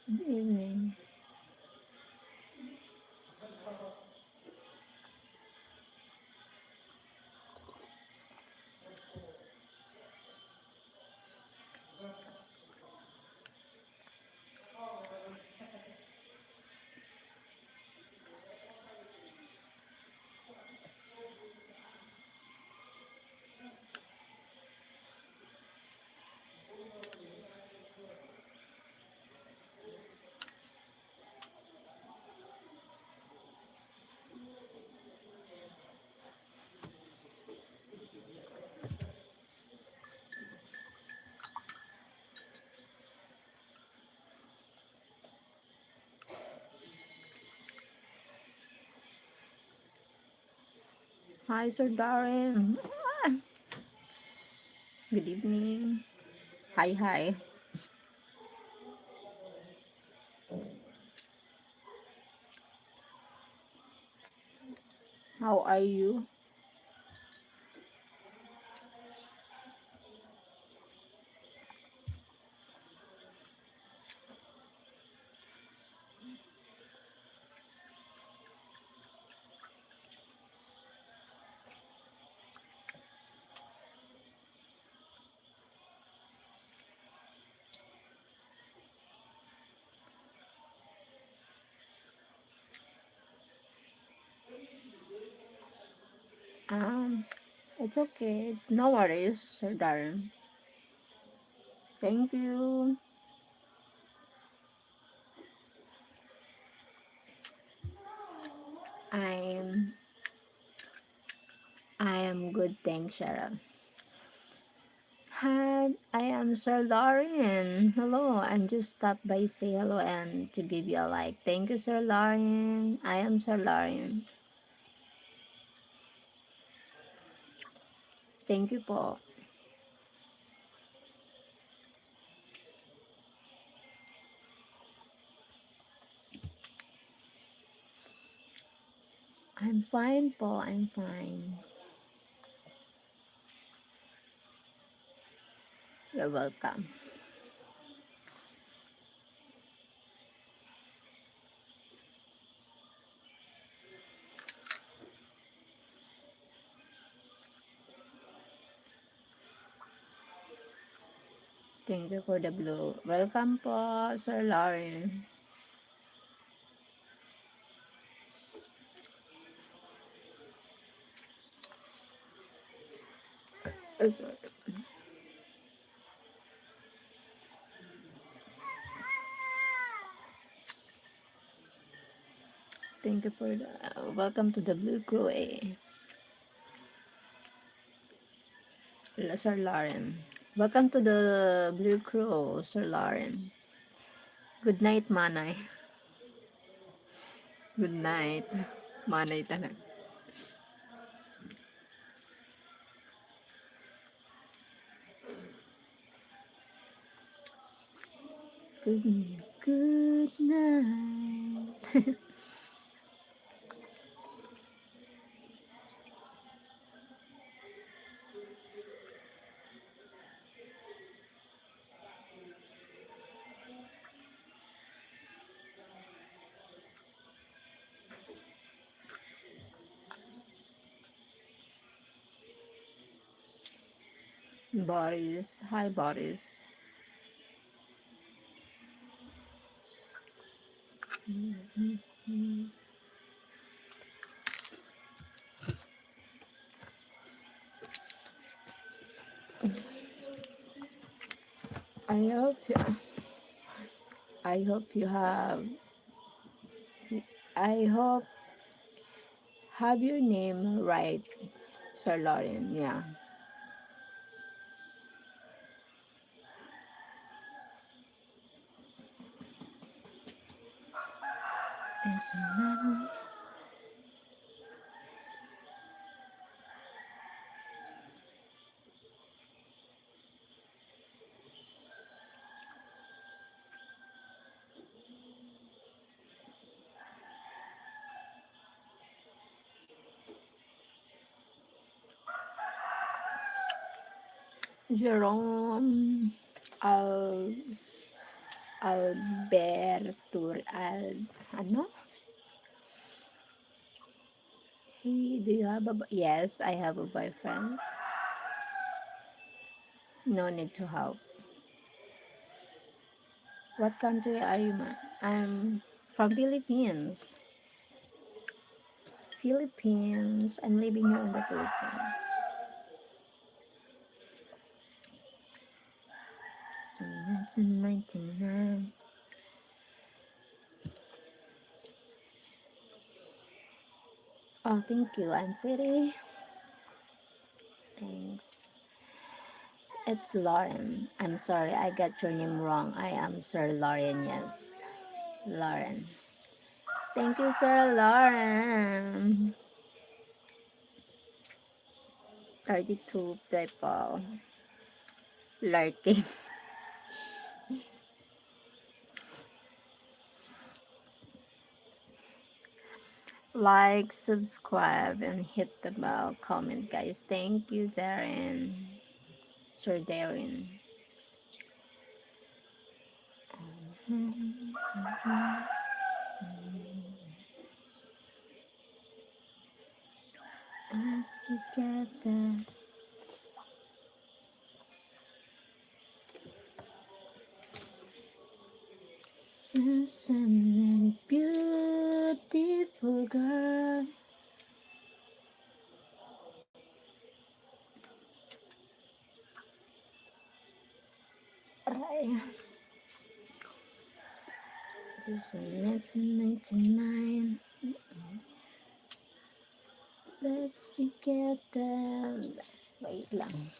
Good evening. Hi, Sir Darren. Good evening. Hi, hi. How are you? Um, it's okay. No worries, Sir Darren. Thank you. I'm I am good, thanks, Cheryl. Hi, I am Sir Lauren. Hello, I'm just stopped by say hello and to give you a like. Thank you, Sir Lauren. I am Sir Lauren. Thank you po. I'm fine po, I'm fine. You're welcome. Thank you for the blue. Welcome po, Sir Lauren. Sorry. Thank you for the welcome to the Blue Crew, Sir Lauren. Welcome to the Blue Crew, Sir Lauren. Good night, Manay. Good night. Manay talaga. Good night. Boris. Hi, Boris. I hope you, I hope you I hope have your name right, Sir Lauren. Yeah. Jerome, I'll Albertur ano? Hey, do you have a yes, I have a boyfriend. No need to help. What country are you, man? I'm from Philippines. Philippines. I'm living here in the Philippines. So 1999. Oh, thank you. I'm pretty. Thanks. It's Lauren. I'm sorry, I got your name wrong. I am Sir Lauren, yes. Lauren. Thank you, Sir Lauren. 32 people lurking. Like, subscribe, and hit the bell. Comment, guys. Thank you, Darren. Sir Darren. Us together. Innocent and beautiful girl. Right. This is 1999. Let's together. Wait lang.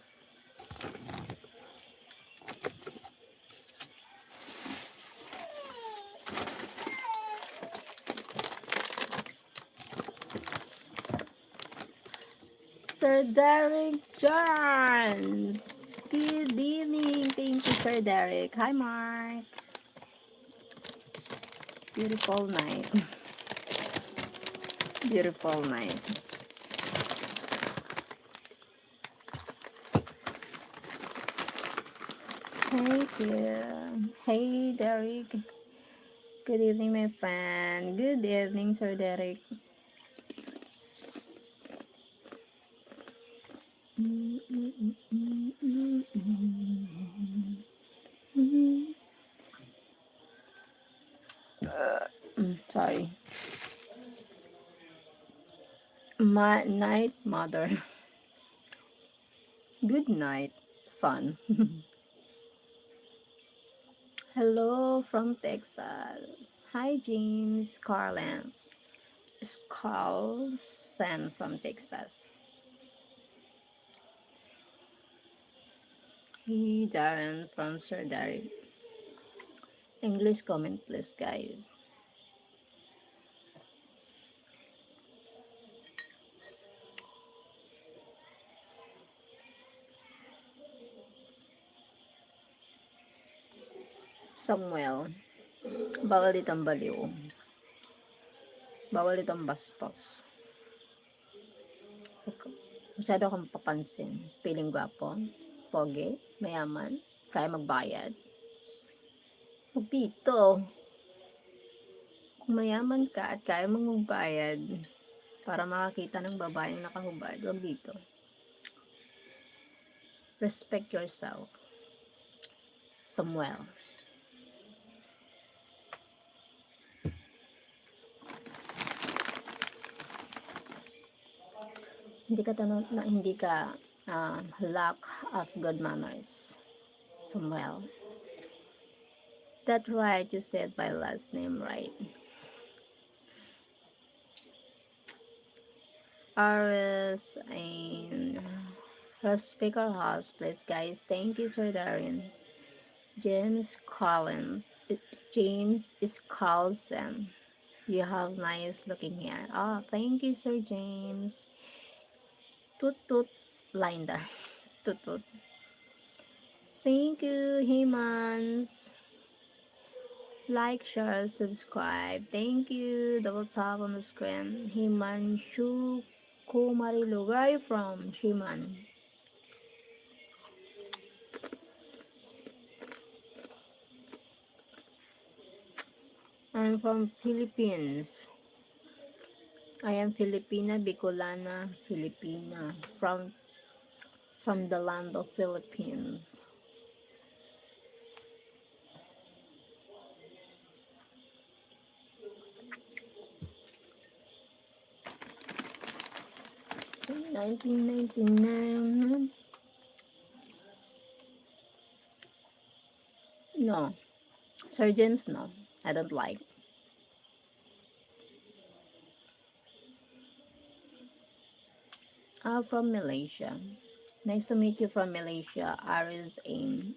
Sir Derek Jones. Good evening. Thank you, Sir Derek. Hi, Mark. Beautiful night. Beautiful night. Thank you. Hey, Derek. Good evening, my friend. Good evening, Sir Derek. Sorry. My night, mother. Good night, son. Hello from Texas. Hi, James Carlin. Carlson from Texas. Hey, Darren from Sir Derek. English comment, please, guys. Samuel. Bawal itong baliw. Bawal itong bastos. Masyado kang papansin. Piling gwapo, pogi, mayaman, kaya magbayad. Huwag dito. Kung mayaman ka at kaya mong magbayad para makakita ng babaeng nakahubad, huwag dito. Respect yourself. Samuel. Hindi ka lack of good manners. Samuel. That's right, you said my last name right. Aris and respect our house, please, guys. Thank you, Sir Darren. James Collins. James is Carlson. You have nice looking hair. Oh, thank you, Sir James. Toot toot, Linda. Toot toot. Thank you, Hemans. Like, share, subscribe. Thank you. Double tap on the screen. Himanshu Kumarilu. Where are you from, Shiman? I'm from Philippines. I am Filipina, Bicolana, Filipina, from the land of Philippines. 1999. No, Sir James, no, I don't like. I'm from Malaysia. Nice to meet you from Malaysia. Aris Aim.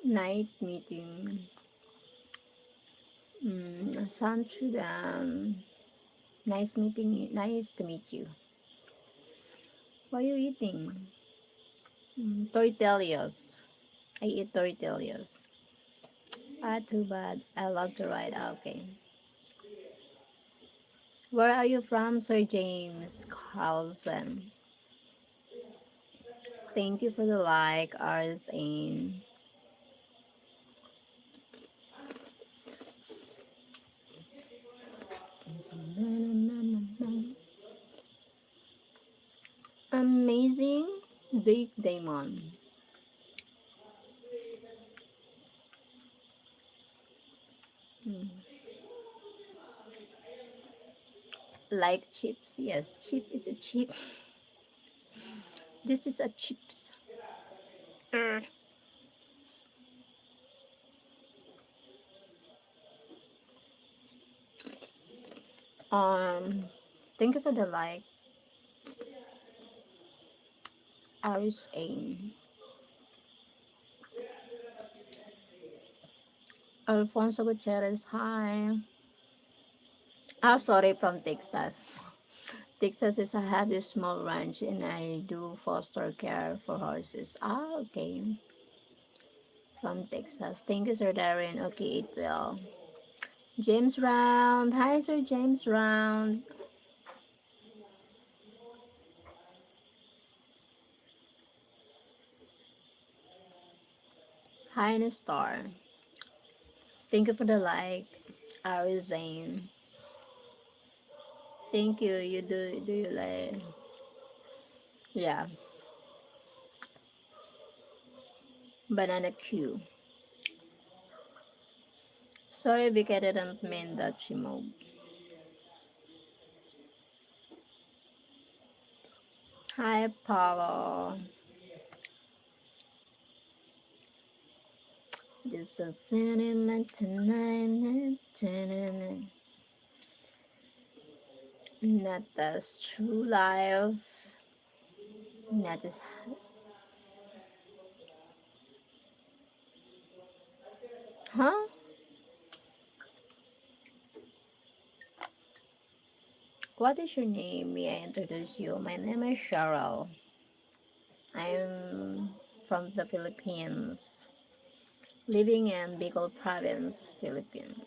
Night meeting. Sanchudan. Nice meeting you. Nice to meet you. What are you eating? Tortillas. I eat tortillas. Ah, too bad. I love to ride. Ah, okay. Where are you from, Sir James Carlson? Thank you for the like, RSA. Amazing Big Damon. Hmm. Like chips? Yes, chip is a chip. This is a chips. Um, thank you for the like, RSA. Alfonso Gutierrez, hi. Oh, sorry, from Texas. Texas is a happy small ranch and I do foster care for horses. Ah, okay. From Texas. Thank you, Sir Darren. Okay, it will. James Round. Hi, Sir James Round. Hi, Nestor. Thank you for the like. Ari Zane. Thank you. You do you like? Yeah. Banana Q. Sorry, because I didn't mean that she moved. Hi, Paulo. This is sentiment tonight. Not as true life. Not as. Huh? What is your name? May I introduce you? My name is Sheryl. I'm from the Philippines, living in Bicol province, Philippines.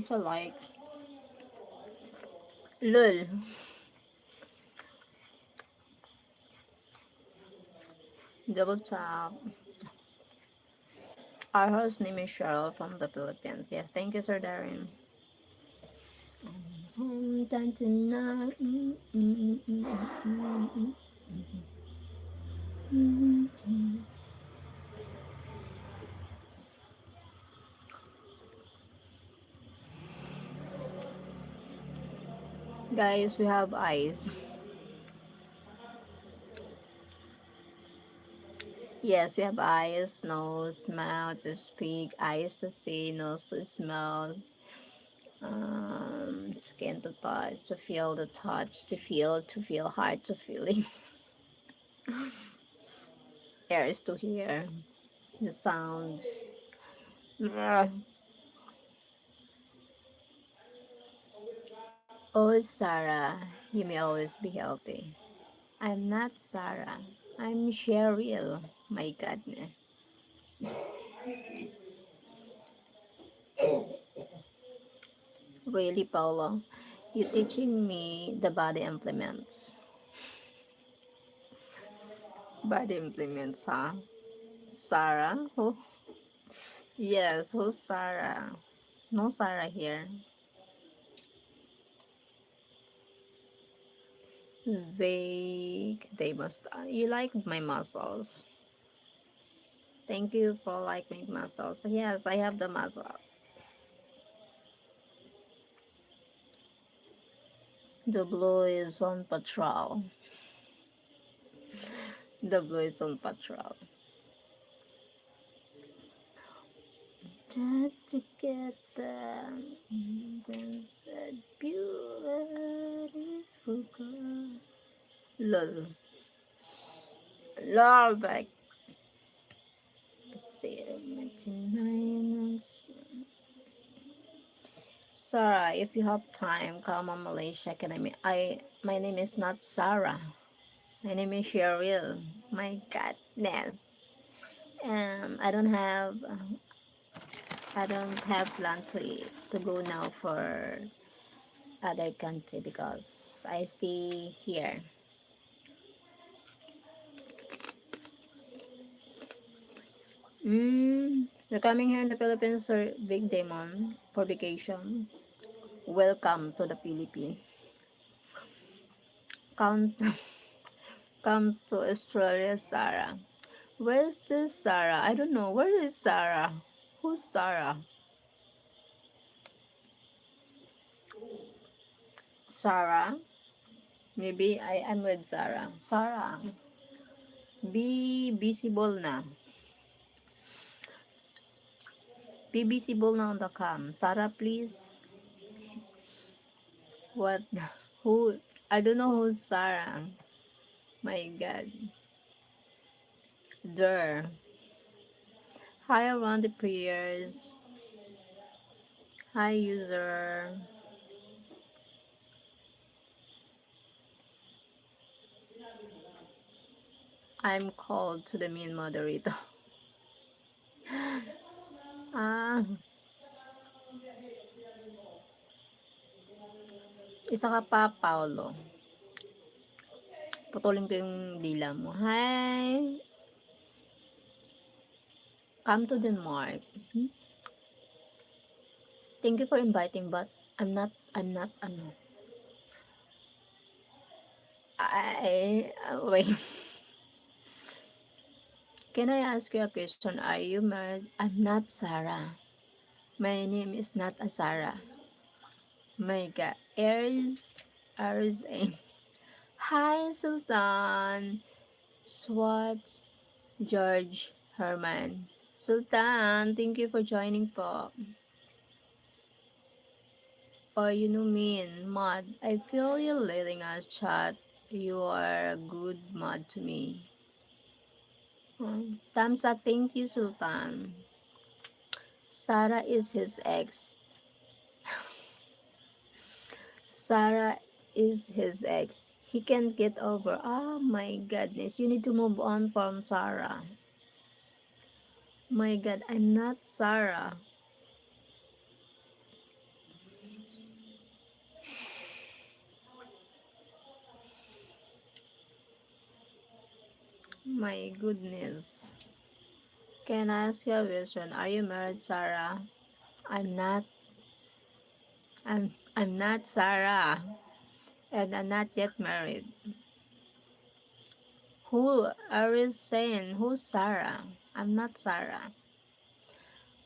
So like, lul, double tap. Our host name is Cheryl from the Philippines. Yes, thank you, Sir Darren. Dun, dun, dun, Guys, we have eyes. Yes, we have eyes, nose, mouth to speak, eyes to see, nose to smell, skin to touch, to feel, heart to feeling, ears to hear the sounds. Ah. Oh, Sarah, you may always be healthy. I'm not Sarah. I'm Sheryl. My goodness. Really, Paolo? You teaching me the body implements. Body implements, huh? Sarah? Who? Yes, who's Sarah? No Sarah here. They must. You like my muscles. Thank you for like my muscles. Yes, I have the muscle. The blue is on patrol. The blue is on patrol. Together, that's a beautiful girl. Lol. Lol, back. Sarah, if you have time, come on Malaysia Academy. My name is not Sarah. My name is Sheryl. My goodness. I don't have plan to go now for other country because I stay here. You're coming here in the Philippines, or Big Demon, for vacation. Welcome to the Philippines. Come to, come to Australia, Sarah. Where's this Sarah? I don't know. Where is Sarah? Who's Sarah? Sarah? Maybe I am with Sarah. Sarah, be visible na. Be visible na on the cam. Sarah, please. What? Who? I don't know who's Sarah. My God. There. Hi, around the prayers. Hi, user. I'm called to the main moderator. Ah, isa ka pa, Paolo. Putulin ko yung dila mo. Hi, come to Denmark. Hmm? Thank you for inviting, but I'm not, wait. Can I ask you a question? Are you married? I'm not Sarah. My name is not a Sarah. My God. Aries, Hi, Sultan. Swat George Herman. Sultan, thank you for joining po. Or you know mean, Mod. I feel you letting us chat. You are a good mod to me. Thumbs up, thank you, Sultan. Sarah is his ex. Sarah is his ex. He can't get over. Oh my goodness. You need to move on from Sarah. My God, I'm not Sarah. My goodness. Can I ask you a question? Are you married, Sarah? I'm not. I'm not Sarah. And I'm not yet married. Who are you saying? Who's Sarah? I'm not Sarah.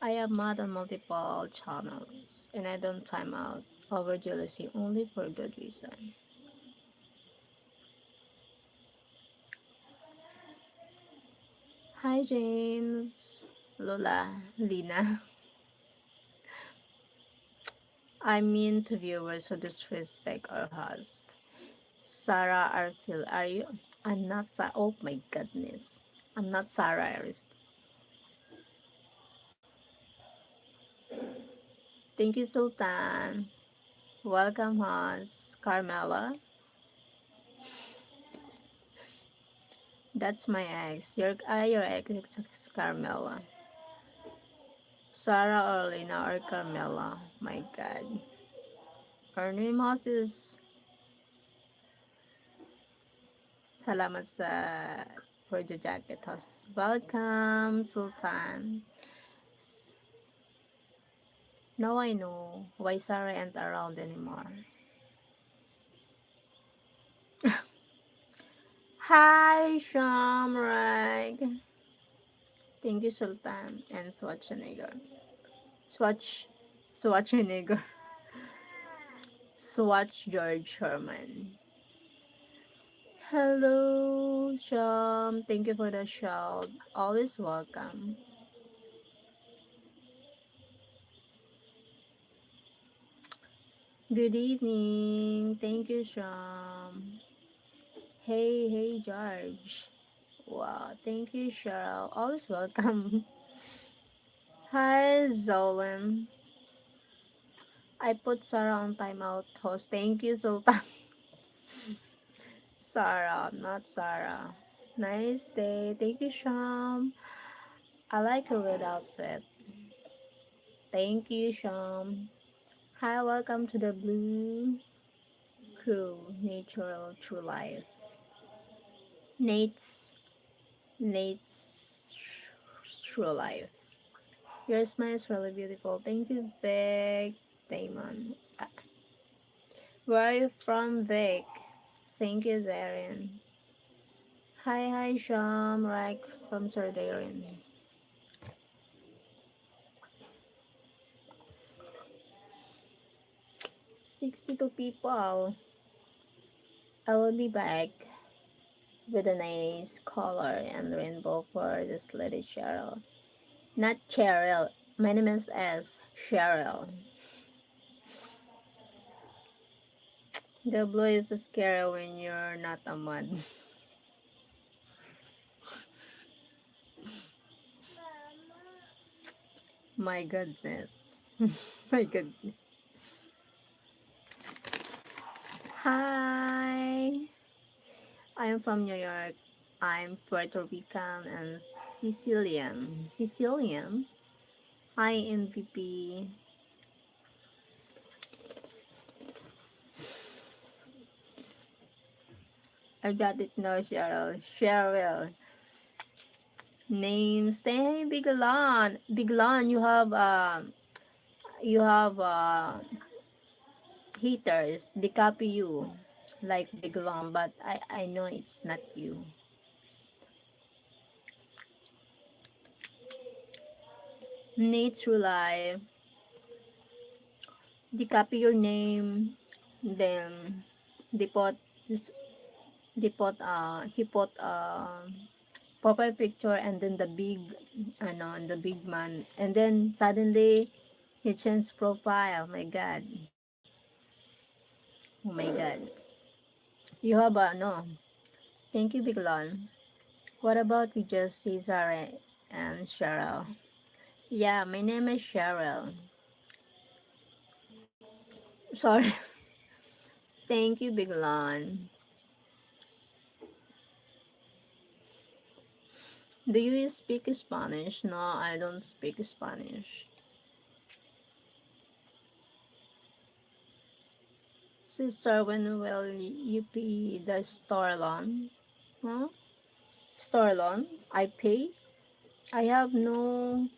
I have more than multiple channels, and I don't time out over jealousy only for good reason. Hi, James, Lola, Lina. I mean to viewers who disrespect our host. Sarah Arfil, are you? I'm not Sarah. Oh my goodness. I'm not Sarah Arist. Thank you, Sultan. Welcome, Hans. Carmela. That's my ex. Your ex is Carmela. Sarah or Lena or Carmela. My God. Anonymous is salamat for the jacket host. Welcome, Sultan. Now I know why Sarah ain't around anymore. Hi, Shamrag. Thank you, Sultan and Schwarzenegger. Swatch, Schwarzenegger. Swatch George Herman. Hello, Sham. Thank you for the shout. Always welcome. Good evening. Thank you, Sham. Hey, George. Wow, thank you, Cheryl. Always welcome. Hi, Zolan. I put Sarah on timeout host. Thank you, Sultan. Sarah, not Sarah. Nice day. Thank you, Sham. I like your red outfit. Thank you, Sham. Hi, welcome to the Blue Crew Natural True Life. Nate's True Life. Your smile is really beautiful. Thank you, Vic Damon. Where are you from, Vic? Thank you, Darren. Hi, Sham. Right from Sir Darren. 62 people. I will be back with a nice color and rainbow for this lady Cheryl. Not Cheryl. My name is Cheryl. The blue is scary when you're not a mud. My goodness. My goodness. Hi. I'm from New York. I'm Puerto Rican and Sicilian. Sicilian? Hi, MVP. I got it now, Cheryl. Cheryl. Names. Hey, Biglan. Biglan, you have haters. They copy you like Biglan, but I know it's not you. Nate True Life. They copy your name, then they put he put profile picture and then the big the big man, and then suddenly he changed profile. My God. Oh my God. You have no. Thank you, Biglon. What about we just Cesar and Cheryl? Yeah, my name is Cheryl. Sorry. Thank you, Biglon. Do you speak Spanish? No, I don't speak Spanish. Sister, when will you pay the store loan? Huh? Store loan? I pay? I have no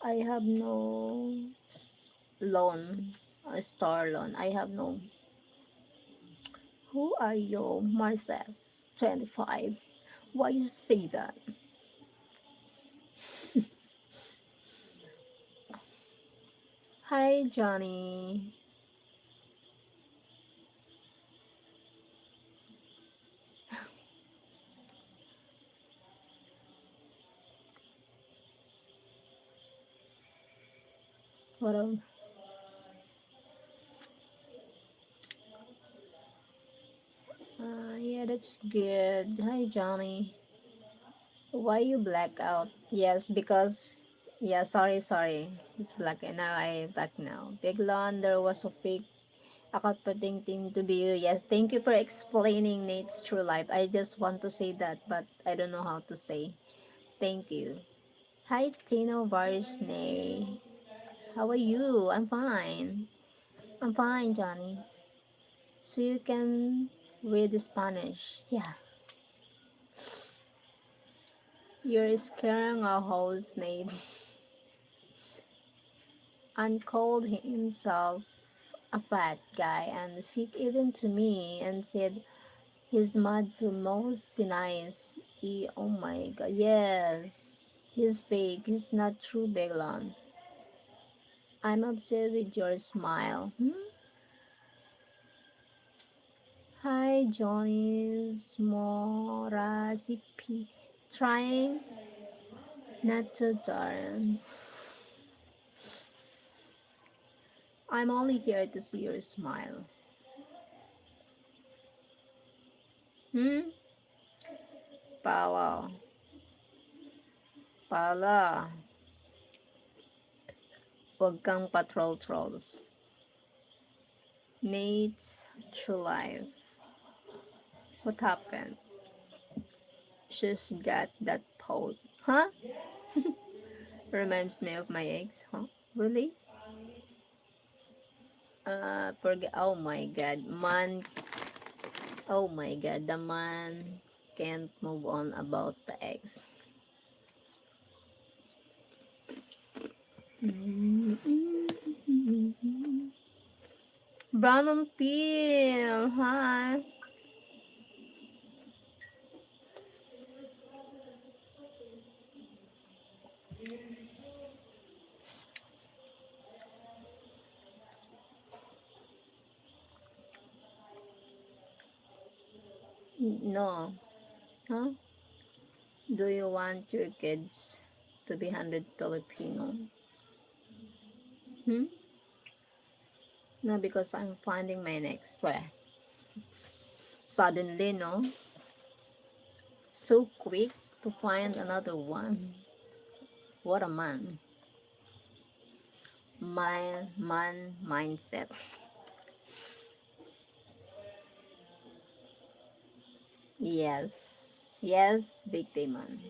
I have no loan. A store loan. I have no. Who are you, Marces? 25. Why you say that? Hi, Johnny. What up? Yeah, that's good. Hi, Johnny. Why you black out? Yes, because Yeah, sorry, sorry. It's black and now I back now. Biglon, there was a fake account pretending to be you. Yes, thank you for explaining Nate's true life. I just want to say that, but I don't know how to say. Thank you. Hi, Tino Varsney. How are you? I'm fine. I'm fine, Johnny. So you can read Spanish. Yeah. You're scaring our host, Nate. And called himself a fat guy and speak even to me and said he's mad to most be nice. Oh my god, yes. He's fake, he's not true, Beglon. I'm obsessed with your smile. Hmm? Hi, Johnny's Morasipi. Trying not to darn. I'm only here to see your smile. Hmm? Paolo. Paolo. Huwag kang patrol-trolls. Nate's true life. What happened? She's got that pout. Huh? Reminds me of my ex, huh? Really? Forget. Oh my god. Man. Oh my god. The man can't move on about the ex. Brown on peel. Hi. No. Huh? Do you want your kids to be 100 Filipino? Hmm? No, because I'm finding my next. Well, suddenly, no? So quick to find another one. What a man. Man mindset. Yes. Yes, big demon.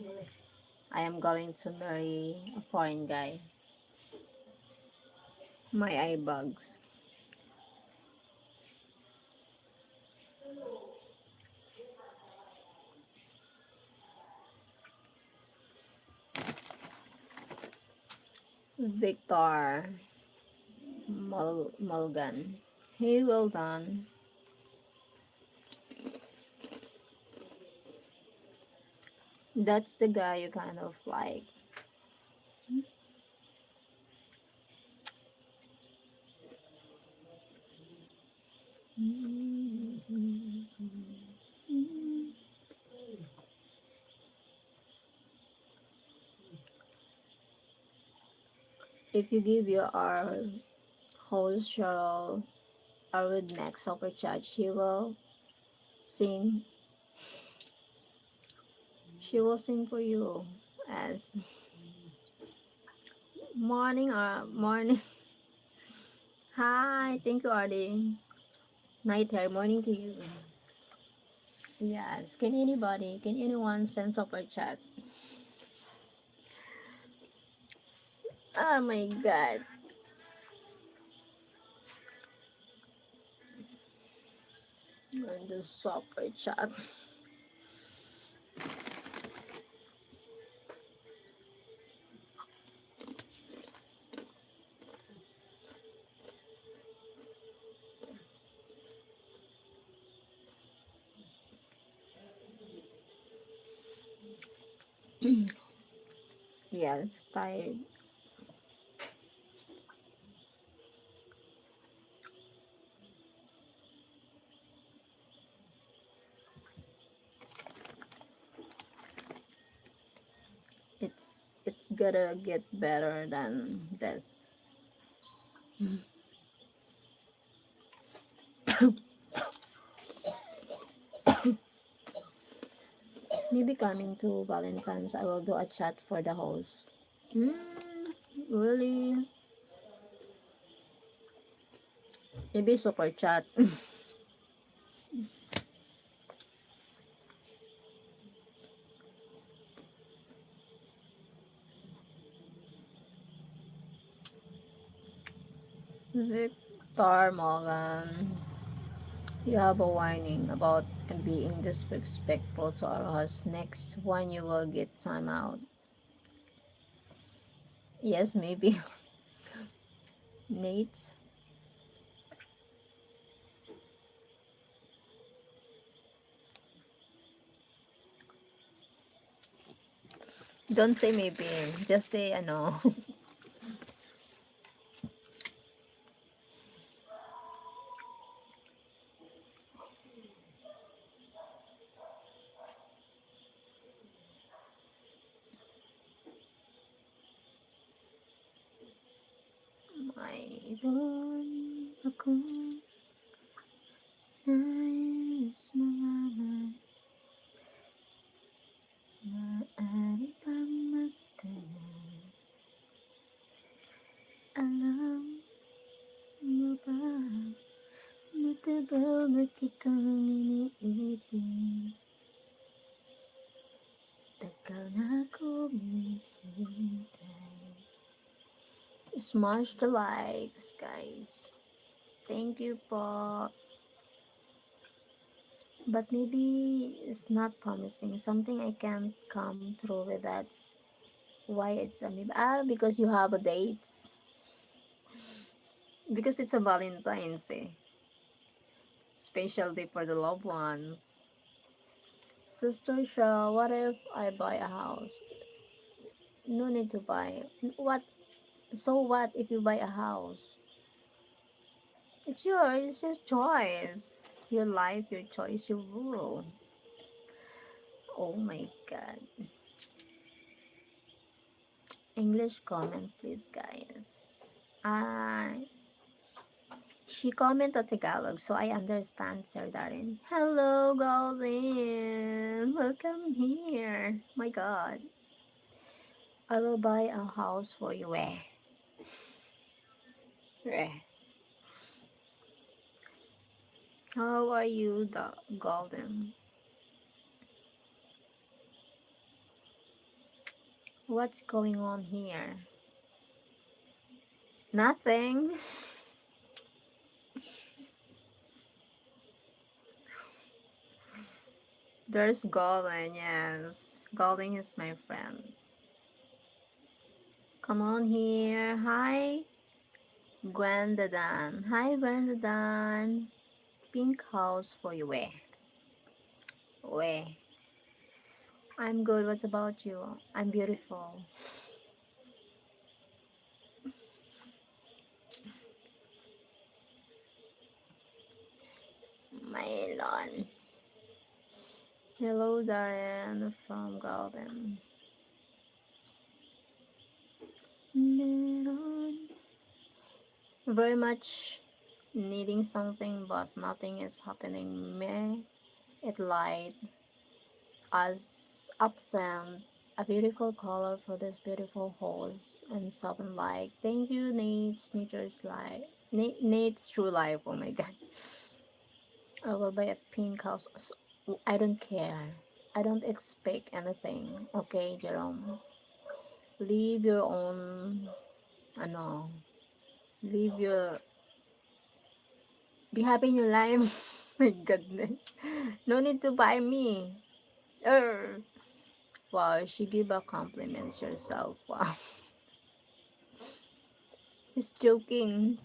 I am going to marry a foreign guy. My eye bugs. Victor Mulgan. Hey, well done. That's the guy you kind of like. If you give your our host Cheryl a with next super chat, sing she will sing for you as morning or morning. Hi, thank you, Artie. Night hair, morning to you. Yes, can anyone send super chat? Oh my god. And the super chat. Yes, tired. It's gonna get better than this. Maybe coming to Valentine's, I will do a chat for the host. Mm, Really? Maybe super chat. Victor Morgan, you have a warning about being disrespectful to our host. Next one, you will get time out. Yes, maybe. Nate, don't say maybe. Just say ano. Mayroon akong nais malaman, maaari bang magtanong, alam niyo ba, matagal na kitang iniibig, tagal na akong hinihintay. Smash the likes, guys. Thank you po. But maybe it's not promising. Something I can't come through with. That's why it's a maybe. Because you have a date. Because it's a Valentine's Day. Special day for the loved ones. Sister Cheryl, what if I buy a house? No need to buy. What? So what if you buy a house? It's your choice. Your life, your choice, your rule. Oh my god. English comment, please, guys. She commented Tagalog, so I understand, Sir Darren. Hello, Golden. Welcome here. My God. I will buy a house for you. Where? Where? How are you, the Golden? What's going on here? Nothing. There's Golden, yes. Golden is my friend. Come on here. Hi, Grandadan. Hi, Grandadan. Pink house for you. Where? Where? I'm good. What about you? I'm beautiful. Melon. Hello, Darren from Golden. Melon. Very much needing something, but nothing is happening. May it light as absent a beautiful color for this beautiful horse and something like thank you nature's life Nate's true life. Oh my god. I will buy a pink house. I don't care. I don't expect anything. Okay, Jerome. Live your own, ano, live your, be happy in your life. My goodness. No need to buy me. Urgh. Wow, she give a compliments herself. Wow. He's joking.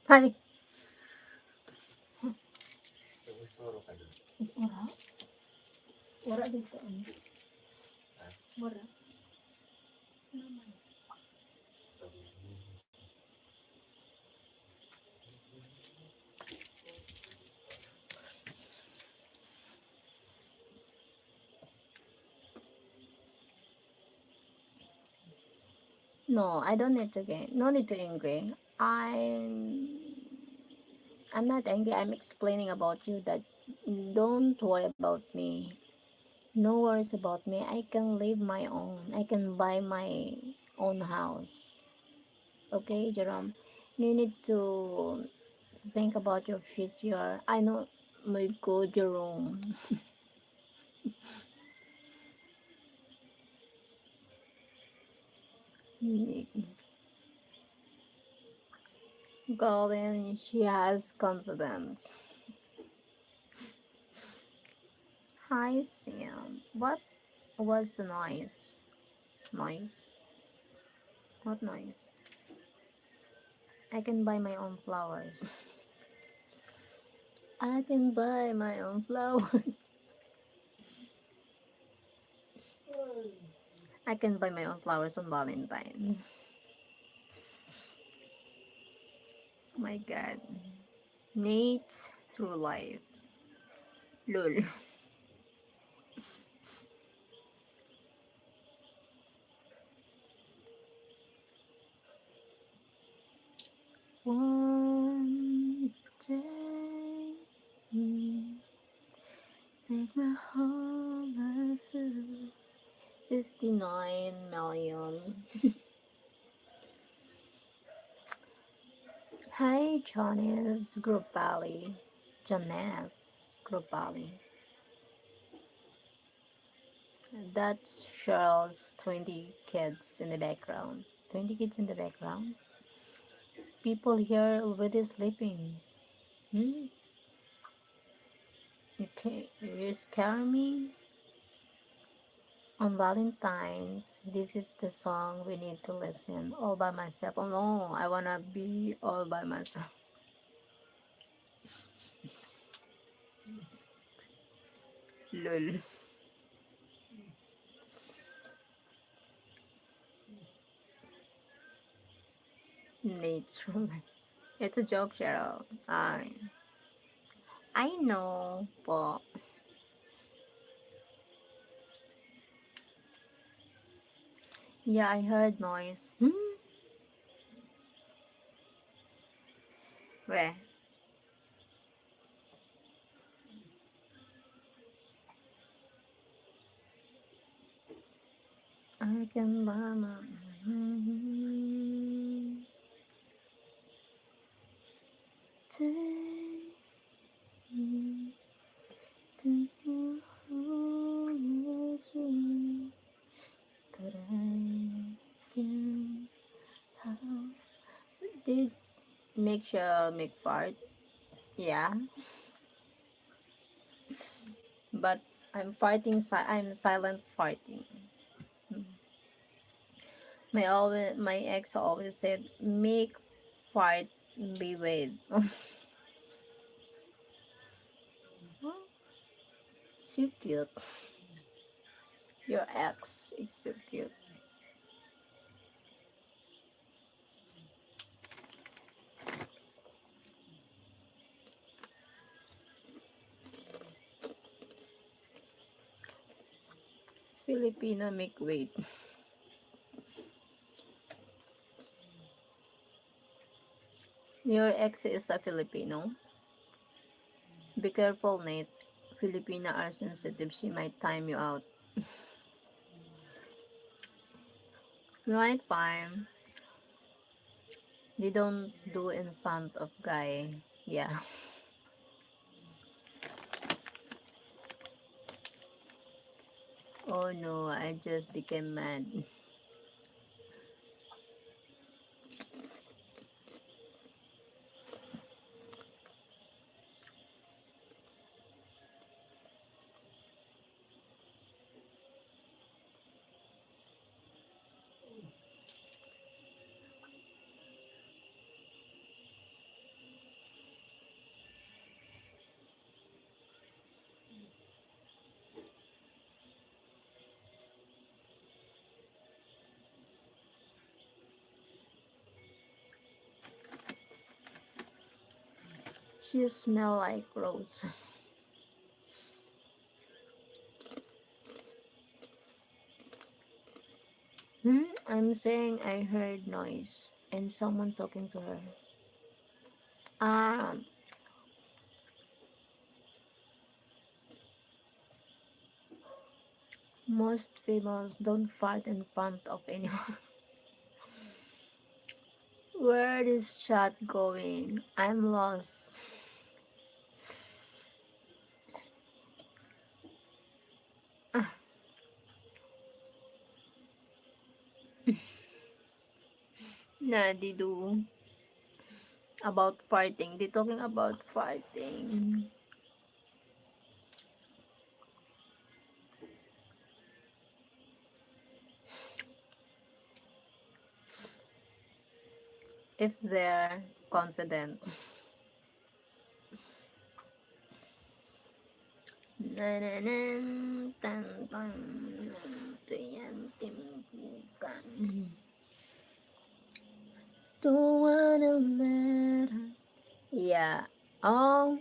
Hi. Wala. Wala dito. Wala. No, I don't need to get, no need to angry. I'm not angry. I'm explaining about you that don't worry about me. No worries about me. I can live my own. I can buy my own house. Okay, Jerome? You need to think about your future. I know, my God, Jerome. Golden, she has confidence. Hi, Sam. What was the noise? Noise? What noise? I can buy my own flowers. I can buy my own flowers. I can buy my own flowers on Valentine's. My God. Nate's through life. Lol. One day, take my whole life through. 59 million. Hi, Jonas Group Valley. Jonas Group Valley. That's Cheryl's 20 kids in the background. 20 kids in the background? People here already sleeping. Hmm? Okay, you scare me. On Valentine's, this is the song we need to listen all by myself. Oh no, I wanna be all by myself. Lol. Nature. It's a joke, Cheryl. I know, but yeah, I heard noise. Hmm? Where? I can buy my. Take me to small horizon that I can have. Did make sure make fart? Yeah, but I'm farting. I'm silent farting. My ex always said make fart be with. So cute. Your ex is so cute. Filipino make wait. Your ex is a Filipino. Be careful, Nate. Filipina are sensitive. She might time you out. Right, fine. They don't do in front of guy. Yeah. Oh no, I just became mad. She smell like roses. Hmm? I'm saying I heard noise and someone talking to her. Um, most females don't fart in front of anyone. Where is chat going? I'm lost. Nah, they do about farting. They talking about farting. If they're confident. Nananan, tan, tan, ito yan, timpukan. Don't wanna let her. Yeah. Oh,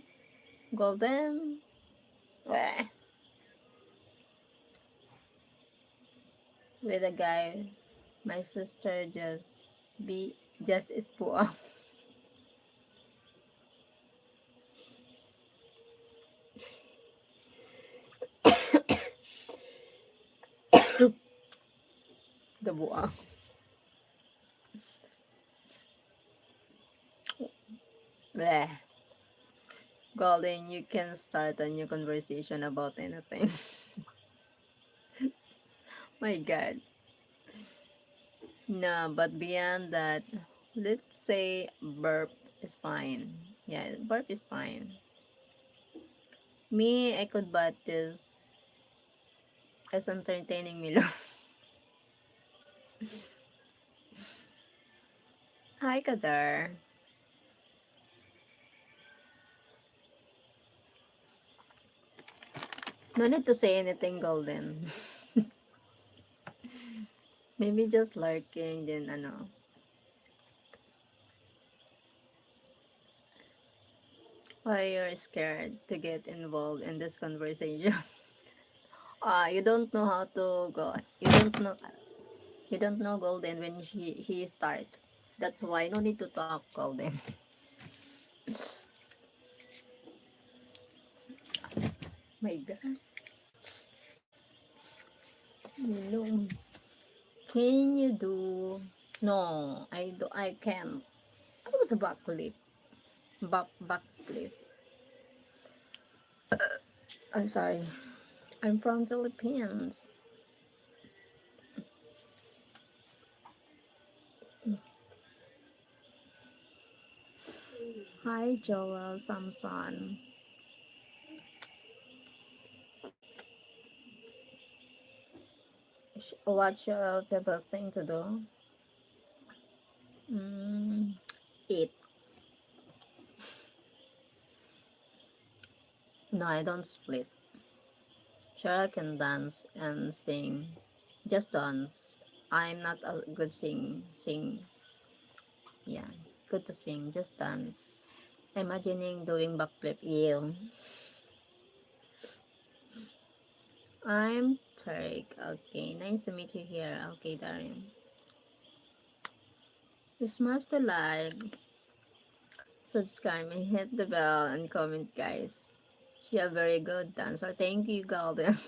golden. Eh, with a guy. My sister just is poor. The buang. Bleh. Golden, you can start a new conversation about anything. My God. No, but beyond that, let's say burp is fine. Yeah, burp is fine. Me, I could bat this as entertaining me lang. Hi, Kadar. No need to say anything, Golden. Maybe just lurking, then ano. Why you're scared to get involved in this conversation? You don't know how to go. You don't know Golden when he start. That's why no need to talk Golden. My God. You know. Can you do? No, I can't. How about the backflip? Backflip. I'm sorry. I'm from Philippines. Hi, Joel Samson. What's your favorite thing to do? Mm, eat. No, I don't split. Sure, I can dance and sing. Just dance. I'm not a good sing. Yeah, good to sing. Just dance. Imagining doing backflip. Ew. I'm Tarek. Okay, nice to meet you here. Okay, Darian. Smash the like, subscribe, and hit the bell and comment, guys. She a very good dancer. Thank you, Golden.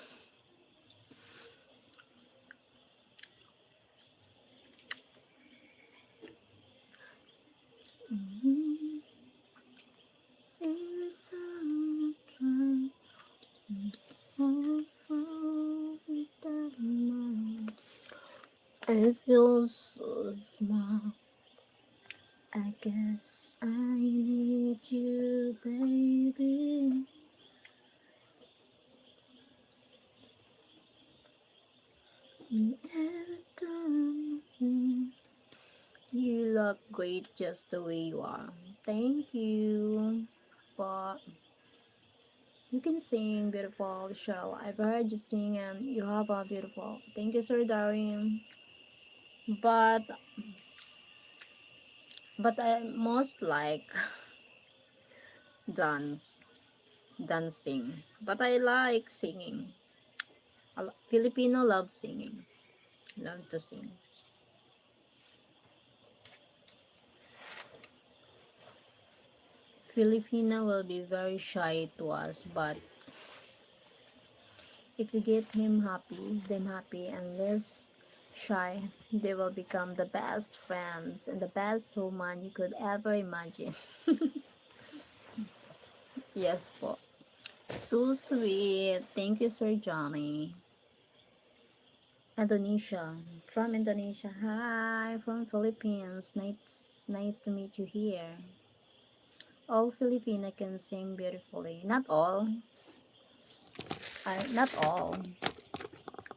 Every time I try, I fall without mind. I feel so small. I guess I need you, baby. Every time I sing, you look great just the way you are. Thank you. But you can sing beautiful, Cheryl. I've heard you sing and you have a beautiful. Thank you, Sir Darian. But I most like dance, dancing. But I like singing. Filipino love singing. Love to sing. Filipino will be very shy to us, but if you get him happy, them happy, and less Shy, they will become the best friends and the best woman you could ever imagine. Yes po. So sweet. Thank you, Sir Johnny. Indonesia. From Indonesia. Hi, from Philippines. Nice to meet you here. All Filipino can sing beautifully. Not all. Not all.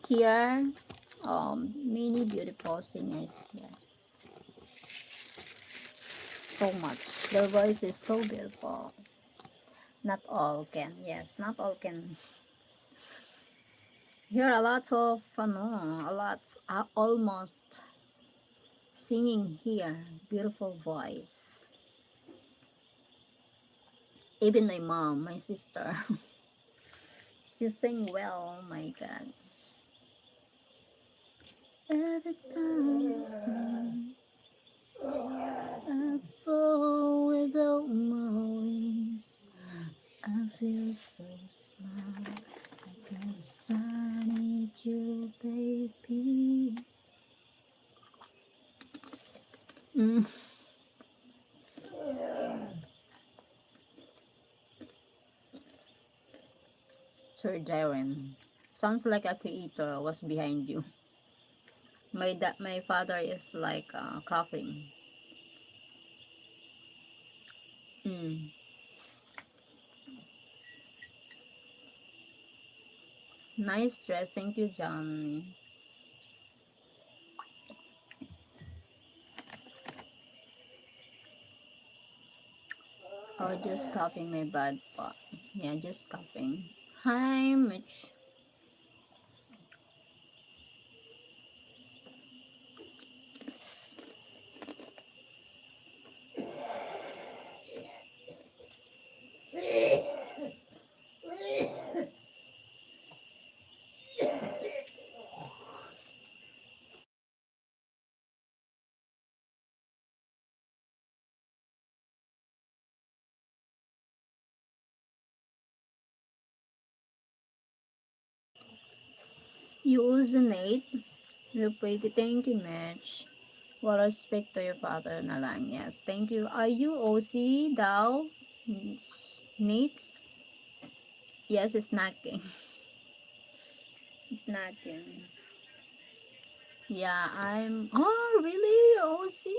Here, many beautiful singers here. So much. Their voice is so beautiful. Not all can. Yes, not all can. Here a lot of, a lot, almost singing here. Beautiful voice. Even my mom, my sister, she sing well. Oh my God. Every time I sing, I fall without my wings. I feel so small. I guess I need you, baby. Mm. Sir Darren, sounds like a creator was behind you. My father is like coughing. Mm. Nice dress, thank you, Johnny. Oh, just coughing my bad part. Yeah, just coughing. Hi, Mitch. You usinate. You pretty. Thank you, Mitch. Well, I speak to your father na lang. Yes, thank you. Are you OC daw? Nate? Yes, snacking. Snacking. Yeah, I'm. Oh, really? OC?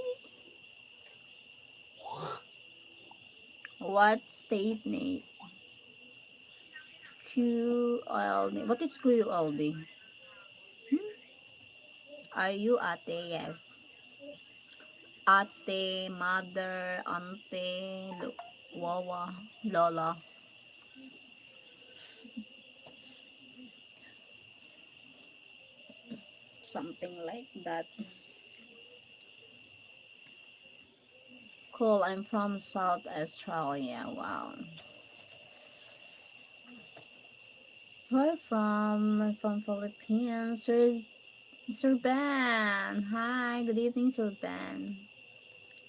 What state, Nate? QLD. What is QLD? Hmm? Are you ate? Yes. Ate, mother, auntie, wawa, lola. Something like that. Cool, I'm from South Australia. Wow. Where from Philippines. Sir Ben. Hi, good evening, Sir Ben.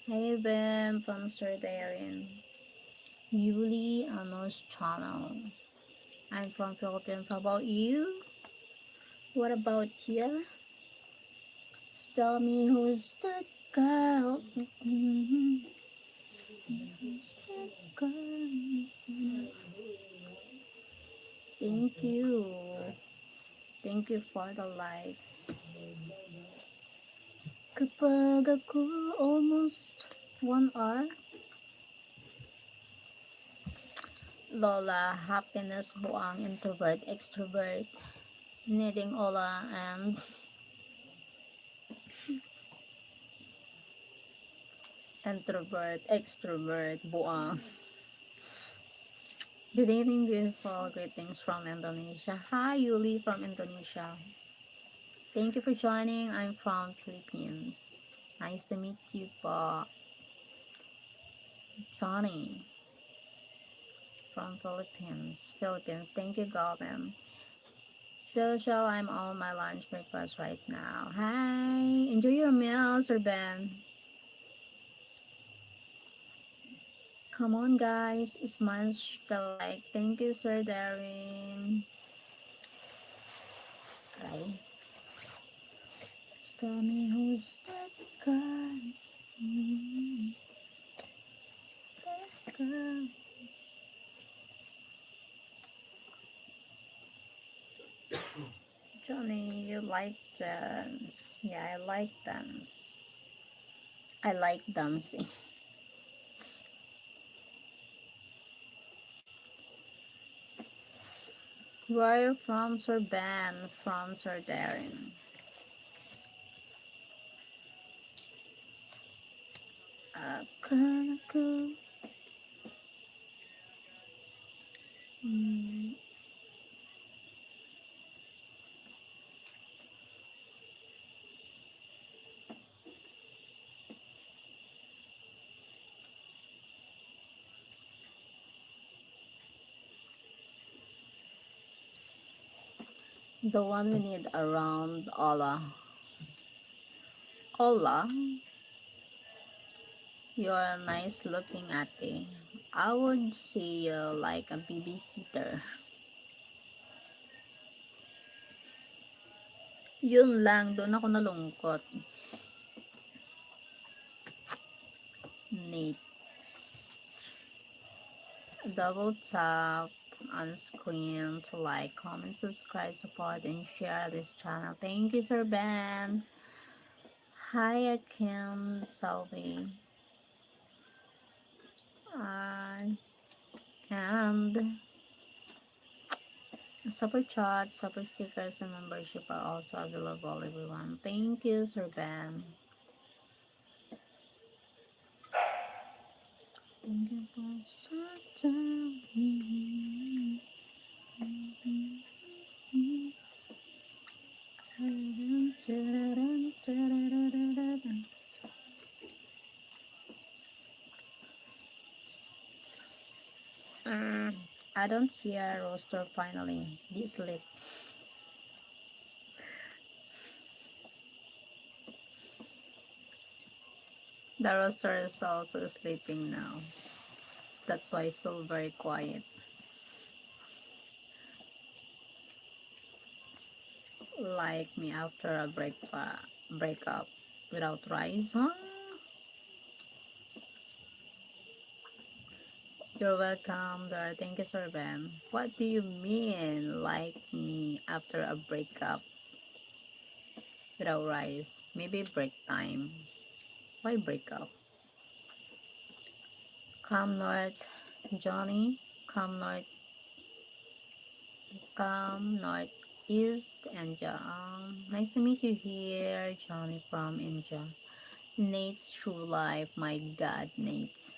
Hey, Ben from Sir Darren. Yuli Anos channel. I'm from Philippines. How about you? What about you? Tell me who's that girl? Who's that girl? Thank you. Thank you for the likes. Kapag ako almost 1 hour. Lola, happiness buang introvert, extrovert, needing Ola and introvert, extrovert, buang. Good evening, beautiful. Greetings from Indonesia. Hi, Yuli from Indonesia. Thank you for joining. I'm from Philippines. Nice to meet you, po. Johnny from Philippines. Philippines. Thank you, Golden. Show, I'm on my lunch breakfast right now. Hi. Enjoy your meal, Sir Ben. Come on, guys. Smash the like. Thank you, Sir Darren. Right. Tell me who's that girl? Mm, that girl. Johnny, you like dance? Yeah, I like dance. I like dancing. Where are you from, Sir Ben? From Sir Darren. Akanaku. Mm, the one we need around Ola. Ola, you're a nice looking ate. I would see you like a babysitter. Yun lang, doon ako nalungkot. Nate. Double tap on screen to like, comment, subscribe, support, and share this channel. Thank you, Sir Ben. Hi, Akim, Salvi. And super chat, super stickers, and membership are also available, everyone. Thank you, Sir Ben. I don't hear roaster finally. This sleep. The roaster is also sleeping now. That's why it's so very quiet. Like me after a breakup without rice, huh? You're welcome there. Thank you, Sir Ben. What do you mean, like me after a breakup without rice? Maybe break time. Why breakup? Come north, Johnny. Come north. Come northeast, India. Nice to meet you here, Johnny from India. Nate's true life. My God, Nate's.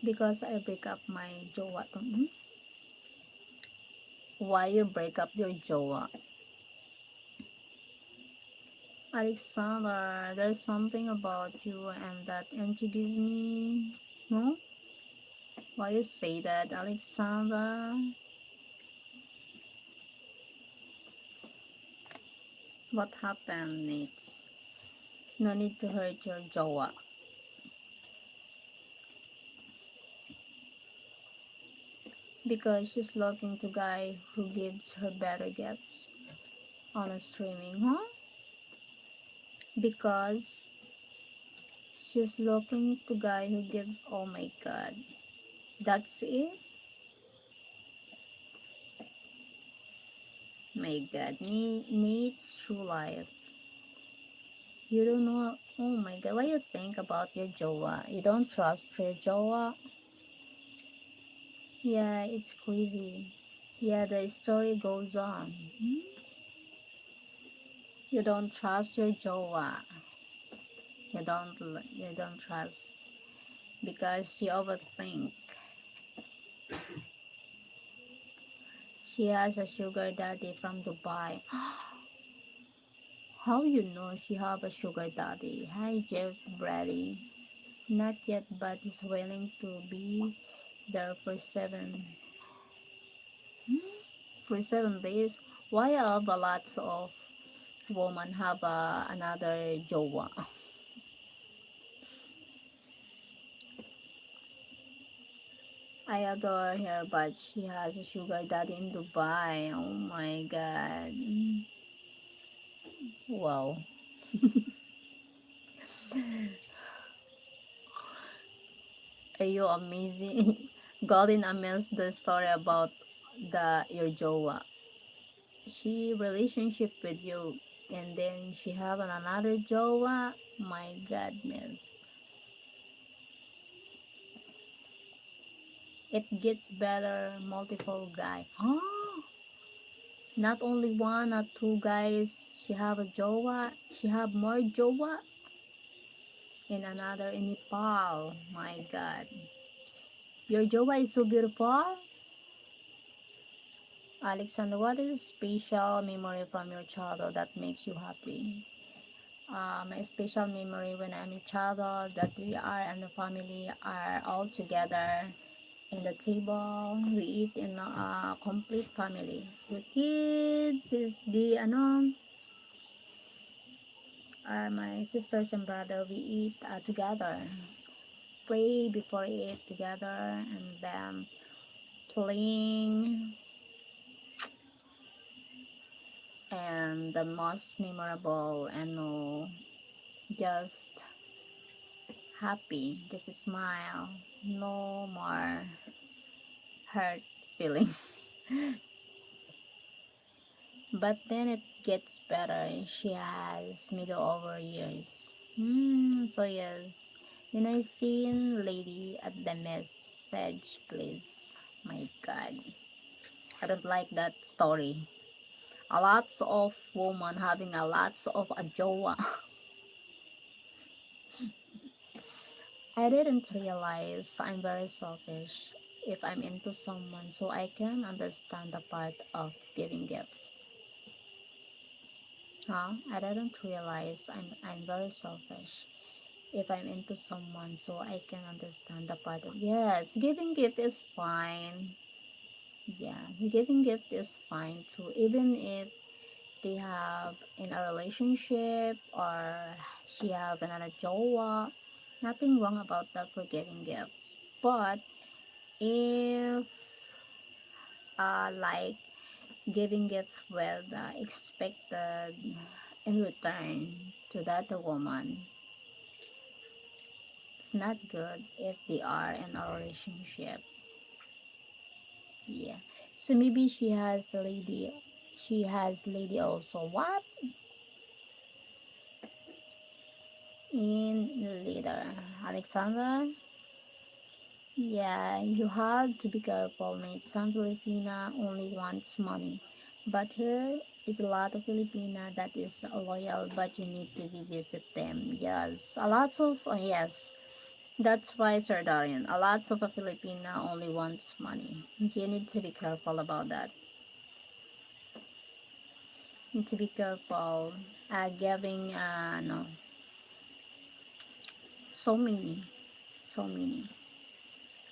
Because I break up my jowa. Why you break up your jowa? Alexander, there's something about you and that intrigues me. No? Why you say that, Alexander? What happened, Nate? No need to hurt your jowa. Because she's looking to guy who gives her better gifts on a streaming, huh? Because she's looking to guy who gives, oh my god. That's it? My god, Nate's true life. You don't know, oh my god, what you think about your jowa? You don't trust your jowa? Yeah, it's crazy. Yeah, the story goes on. You don't trust your jowa. You don't trust because you overthink. She has a sugar daddy from Dubai. How you know she have a sugar daddy? Hi Jeff Brady. Not yet, but is willing to be there for 7 days. Why have a lots of women have another jowa? I adore her, but she has a sugar daddy in Dubai. Oh my god. Wow. Are you amazing? Golden amazed the story about the your jowa. She relationship with you and then she have another jowa. My goodness. It gets better. Multiple guy. Huh? Not only one or two guys. She have a jowa. She have more jowa and another in Nepal. My God. Your jowa is so beautiful. Alexander, what is a special memory from your childhood that makes you happy? My special memory when I'm a childhood that we are and the family are all together in the table. We eat in a complete family. The kids is the ano, are my sisters and brother. We eat together. Pray before eat together and then playing. And the most memorable and just happy, just smile, no more hurt feelings. But then it gets better. She has middle over years. So yes. Then I seen lady at the message please. My god. I don't like that story. A lots of woman having a lots of a jowa. I didn't realize I'm very selfish if I'm into someone so I can understand the part of giving gifts. Huh? I didn't realize I'm very selfish if I'm into someone so I can understand the part of yes, giving gift is fine. Yeah, giving gift is fine too. Even if they have in a relationship or she have another jowa, nothing wrong about that for giving gifts. But if like giving gift with expected in return to that woman, it's not good if they are in a relationship. Yeah, so maybe she has lady also what in later. Alexandra, yeah, you have to be careful, mate. Some Filipina only wants money, but here is a lot of Filipina that is loyal, but you need to revisit them. Yes, a lot of yes. That's why, Sir Darian, a lot of a Filipina only wants money. You need to be careful about that. You need to be careful. Giving no, so many, so many,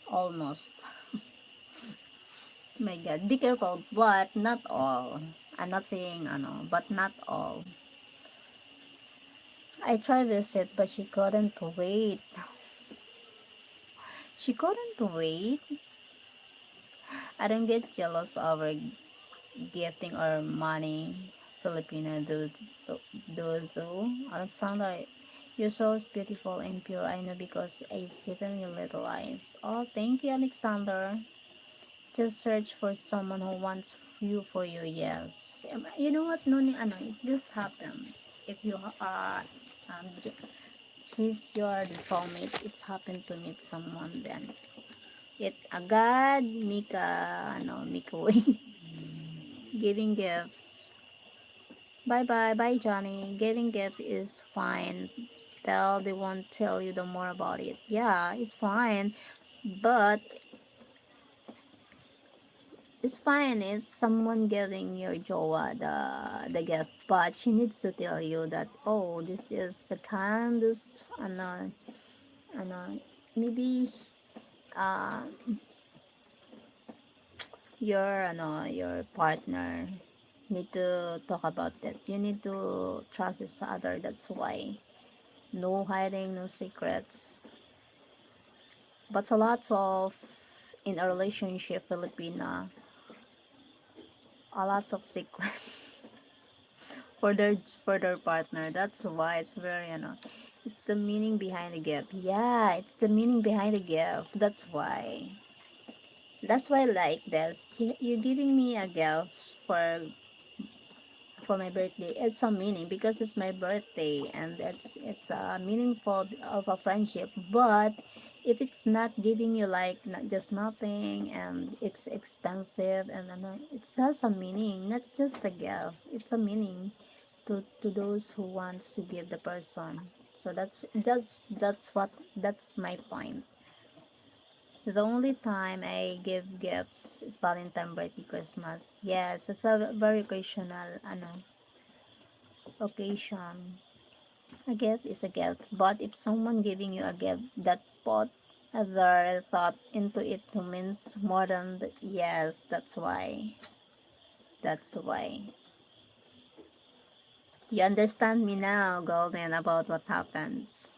almost. My God, be careful, but not all. I'm not saying ano, but not all. I tried visit, but she couldn't wait. She couldn't wait. I don't get jealous over gifting or money. Filipino do. Alexandra, you're so beautiful and pure. I know because I see it in your little eyes. Oh, thank you, Alexander. Just search for someone who wants you for you. Yes. You know what? No, ano, it just happened. If you are, he's your the soulmate. It's happened to meet someone then. It agad, Mika, ano, Mika way. Giving gifts. Bye bye, bye Johnny. Giving gift is fine. They won't tell you the more about it. Yeah, it's fine. But it's fine. It's someone giving your jowa the gift, but she needs to tell you that oh, this is the kindest, ano, maybe uh, your partner need to talk about that. You need to trust each other. That's why no hiding, no secrets. But a lot of in a relationship, Filipina, a lots of secrets for their partner. That's why it's very, it's the meaning behind the gift. Yeah, it's the meaning behind the gift. That's why I like this. You're giving me a gift for my birthday. It's a meaning because it's my birthday, and it's a meaningful of a friendship. But if it's not giving you like not just nothing, and it's expensive, and it has a meaning, not just a gift. It's a meaning to those who wants to give the person. So that's my point. The only time I give gifts is Valentine, birthday, Christmas. Yes, it's a very occasional occasion. A gift is a gift, but if someone giving you a gift that put other thought into it means more than yes, that's why. That's why. You understand me now, Golden, about what happens.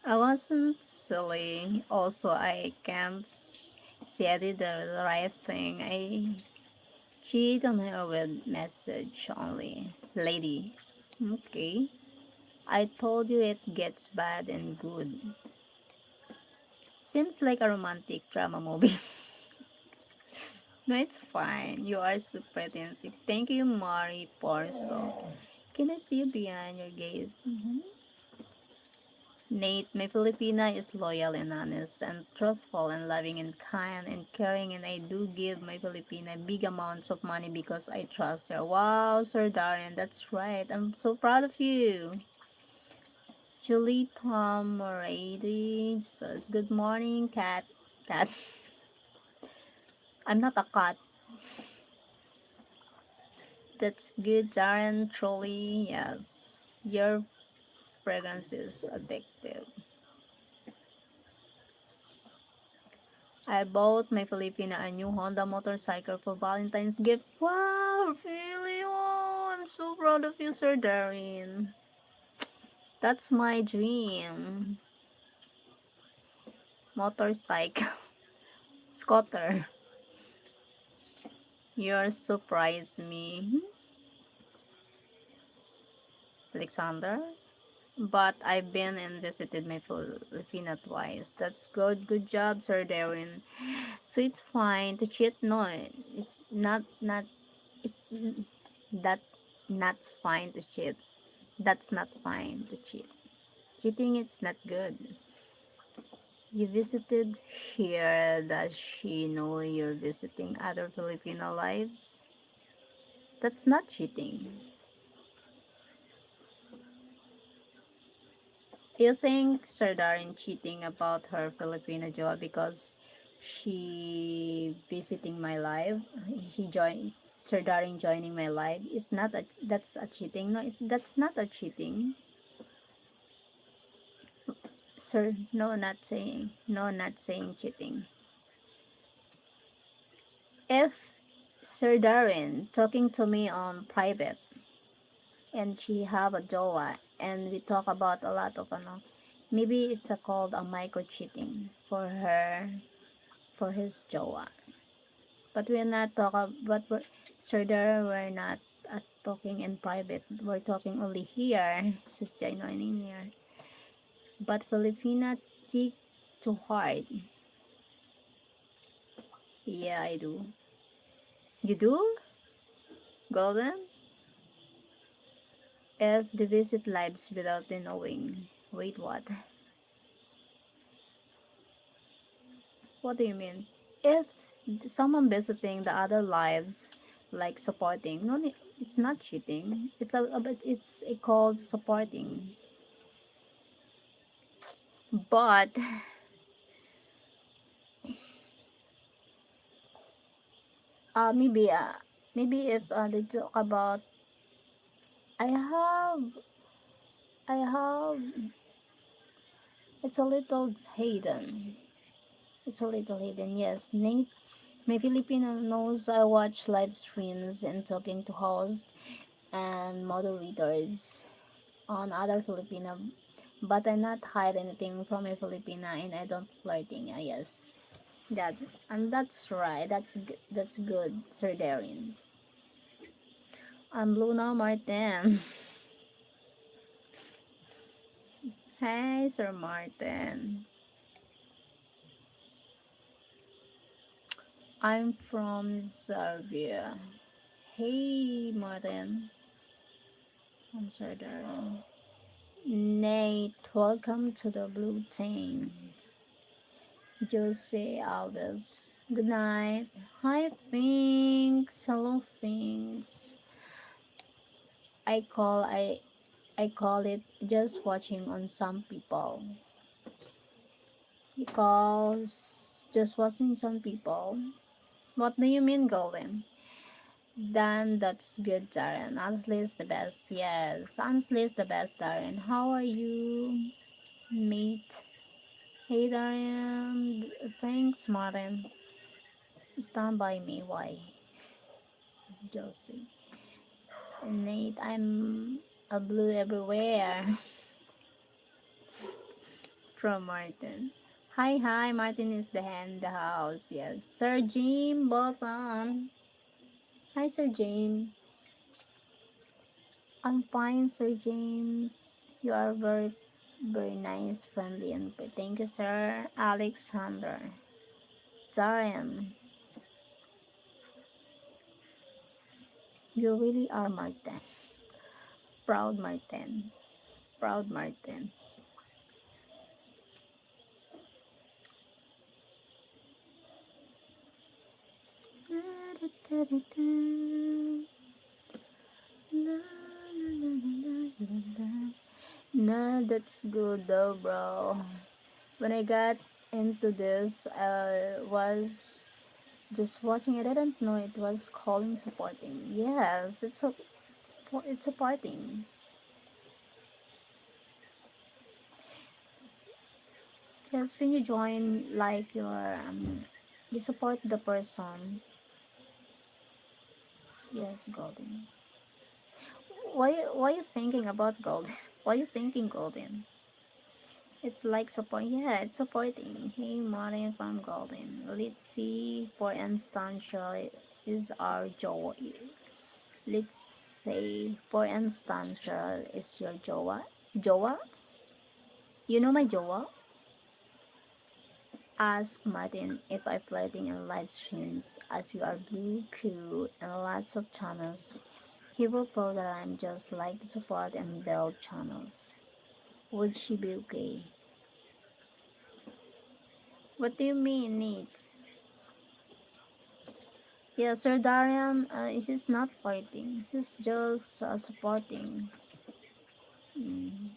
I wasn't silly. Also, I can't say I did the right thing. I cheated on her with message only. Lady. Okay. I told you it gets bad and good. Seems like a romantic drama movie. No, it's fine. You are so pretty and six. Thank you, Mari Porso. Can I see you behind your gaze? Nate, my Filipina is loyal and honest and truthful and loving and kind and caring, and I do give my Filipina big amounts of money because I trust her. Wow, Sir Darian, that's right. I'm so proud of you. Julie Tom Morady says, good morning, cat. Cat. I'm not a cat. That's good, Darren. Truly, yes. Your fragrance is addictive. I bought my Filipina a new Honda motorcycle for Valentine's gift. Wow, really? Oh, I'm so proud of you, Sir Darren. That's my dream. Motorcycle. Scooter. You surprise me, Alexander. But I've been and visited my Filipina twice. That's good. Good job, Sir Darren. So it's fine to cheat. No, it's not it, that not fine to cheat. That's not fine to cheat. Cheating it's not good. You visited here. Does she know you're visiting other Filipino lives? That's not cheating. Do you think Sir Darren cheating about her Filipino job because she visiting my live? She joined Sir Darren joining my live. It's not a that's a cheating. No, that's not a cheating. Sir, not saying cheating. If Sir Darren talking to me on private and she have a jowa and we talk about a lot of maybe it's a called a micro cheating for her for his jowa. But we're not talking, but Sardar, we're not talking in private. We're talking only here. She's joining here. But Filipina take too hard. Yeah, I do. You do? Golden? If the visit lives without the knowing. Wait, what? What do you mean? If someone visiting the other lives, like supporting, no, it's not cheating. But it's a called supporting. But maybe maybe if they talk about I have I have it's a little hidden. It's a little hidden. Yes, Nate, my Filipino knows I watch live streams and talking to hosts and moderators on other Filipino But I not hide anything from a Filipina, and I don't flirting. Yes, that and that's right. That's good, Sir Darren. I'm Luna Martin. Hey, Sir Martin. I'm from Serbia. Hey, Martin. I'm Sir Darren. Nate, welcome to the Blue Team. Jose Alves. Good night. Hi, Finks. Hello, Finks. I call I I call it just watching on some people because just watching some people. What do you mean, Golden? Then that's good, Darren. Honestly, is the best. Yes, honestly, is the best, Darren. How are you, mate? Hey, Darren. Thanks, Martin. Stand by me. Why, Josie? Nate, I'm a blue everywhere. From Martin. Hi, hi. Martin is the hand the house. Yes, Sir Jim Bolton. Hi, Sir James. I'm fine, Sir James. You are very nice, friendly, and thank you, Sir Alexander. Darren, you really are Martin. Proud Martin. Proud Martin. Nah, that's good though, bro. When I got into this, I was just watching it. I didn't know it was calling supporting. Yes, it's supporting. Yes, when you join, like you support the person. Yes, golden. Why you thinking about golden? Why you thinking golden? It's like support. Yeah, it's supporting. Hey, Martin from golden. Let's see. For instance, is our joy. Let's say, for instance, is your jowa. Jowa? You know my jowa? Ask Martin if I flirting in live streams as we are blue crew and lots of channels. He will prove that I'm just like to support and build channels. Would she be okay? What do you mean needs? Yeah, Sir Darian, he's not fighting. He's just supporting. Mm,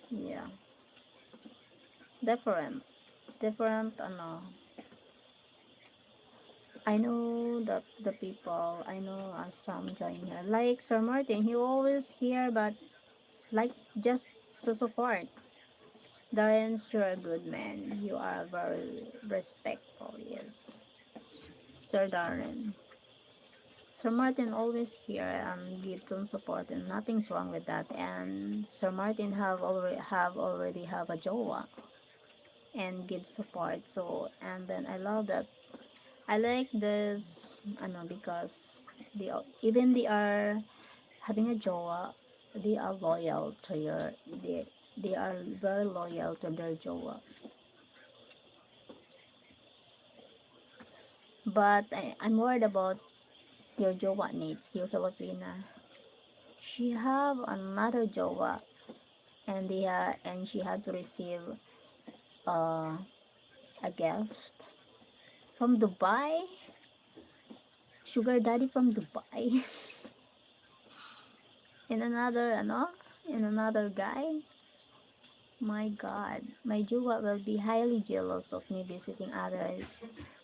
yeah, different. Different, I know the people, I know some join here. Like Sir Martin, he always here, but it's like just to support. Darren, you're a good man. You are very respectful, yes. Sir Darren. Sir Martin always here and give some support and nothing's wrong with that. And Sir Martin have already have a jowa and give support. So and then I love that. I like this because even they are having a jowa, they are loyal to they are very loyal to their jowa. But I'm worried about your jowa needs, your Filipina. She have another jowa and she had to receive uh, a gift from Dubai. Sugar daddy from Dubai. and another and another guy. My god, my jowa will be highly jealous of me visiting others.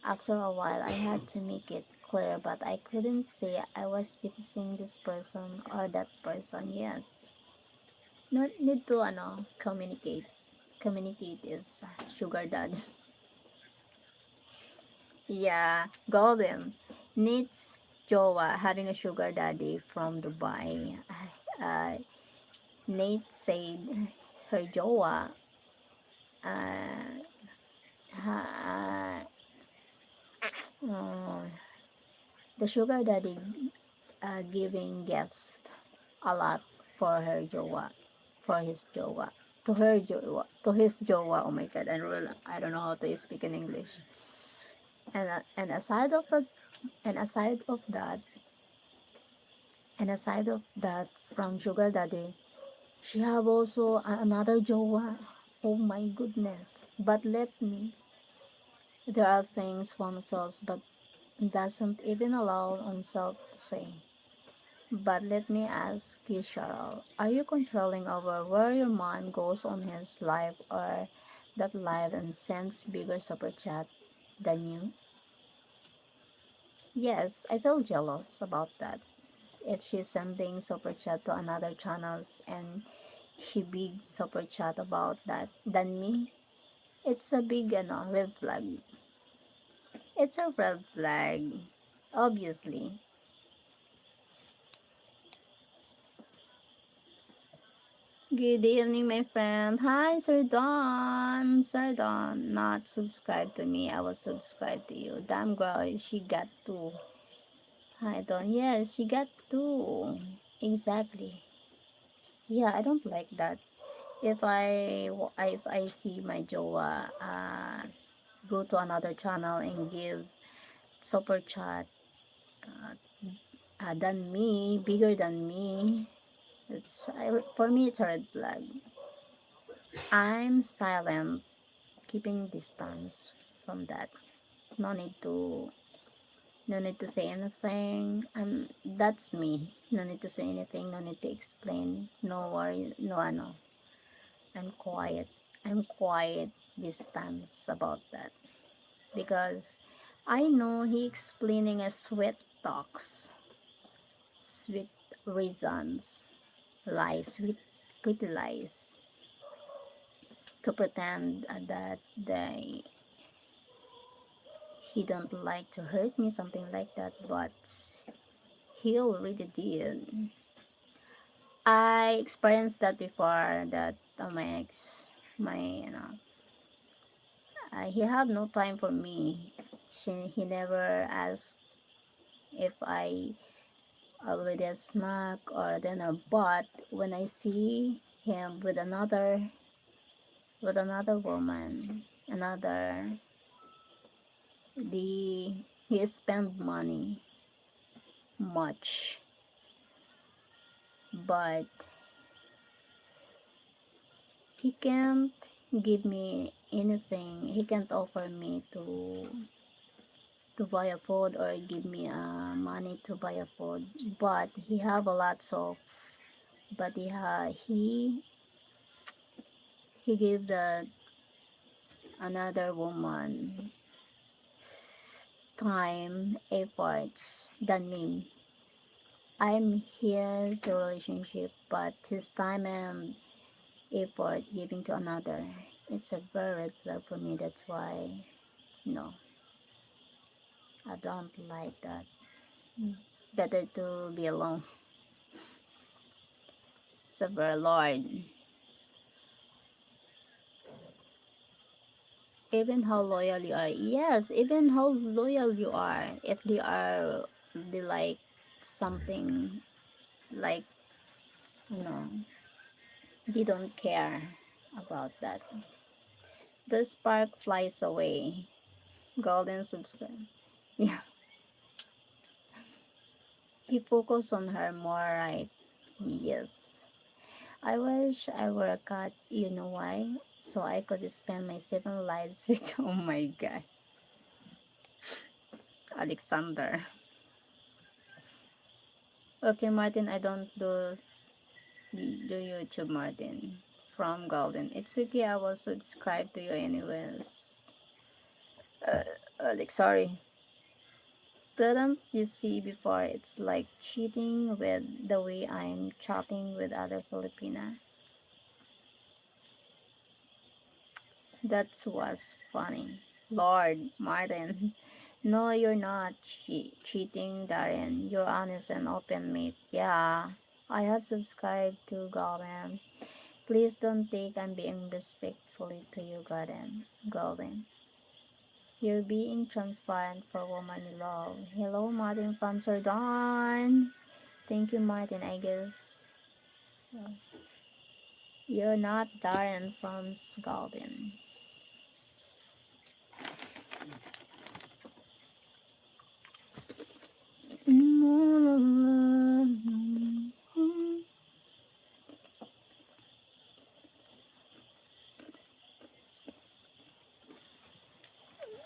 After a while, I had to make it clear, but I couldn't say I was visiting this person or that person. Yes. No need to communicate. Communicate is sugar daddy. Yeah, golden. Needs jowa having a sugar daddy from Dubai. Uh, Nate said her jowa, uh, ha, uh, the sugar daddy giving gift a lot for her jowa, for his jowa, to her jowa, to his jowa. Oh my god, I don't know how to speak in English. And aside of that, and aside of that, from sugar daddy, she have also another jowa. Oh my goodness! But let me. There are things one feels but doesn't even allow oneself to say. But let me ask you, Cheryl, are you controlling over where your mind goes on his live or that live and sends bigger super chat than you? Yes, I feel jealous about that. If she's sending super chat to another channels and he big super chat about that than me, it's a big red flag. It's a red flag, obviously. Good evening, my friend. Hi, Sir Don. Sir Don, not subscribed to me. I was subscribed to you. Damn girl, she got two. Hi, Don. Yes, she got two. Exactly. Yeah, I don't like that. If I see my Joa go to another channel and give super chat than me, bigger than me, for me it's a red flag. I'm silent, keeping distance from that. No need to no need to say anything. That's me. No need to say anything, no need to explain. No worry, no ano. I'm quiet. I'm quiet distance about that. Because I know he explaining a sweet talks, sweet reasons, lies, sweet pretty lies to pretend that he don't like to hurt me, something like that, but he already did. I experienced that before, that my ex, my he have no time for me. He never asked if I already a snack or dinner, but when I see him with another woman, another the he spend money much, but he can't give me anything. He can't offer me to buy a food or give me money to buy a food. But he have a lots of. But he gave the another woman time efforts than me. I'm his relationship, but his time and effort giving to another, it's a very red flag for me. That's why no, I don't like that. Better to be alone. Silver Lord. Even how loyal you are. Yes, even how loyal you are. If they like something like, you know, they don't care about that. The spark flies away. Golden subscribe. Yeah, he focus on her more, right? Yes. I wish I were a cat, you know why? So I could spend my 7 lives with oh my god. Alexander. Okay, Martin, I don't do YouTube, Martin. From Golden. It's okay, I will subscribe to you anyways. Alex, sorry. Didn't you see before it's like cheating with the way I'm chatting with other Filipina? That was funny. Lord, Martin. No, you're not cheating, Darren. You're honest and open, mate. Yeah, I have subscribed to Golden. Please don't think I'm being respectfully to you, Golden. Golden. You're being transparent for woman you love. Hello, Martin from Sordon. Thank you, Martin. I guess you're not Darren from Golden.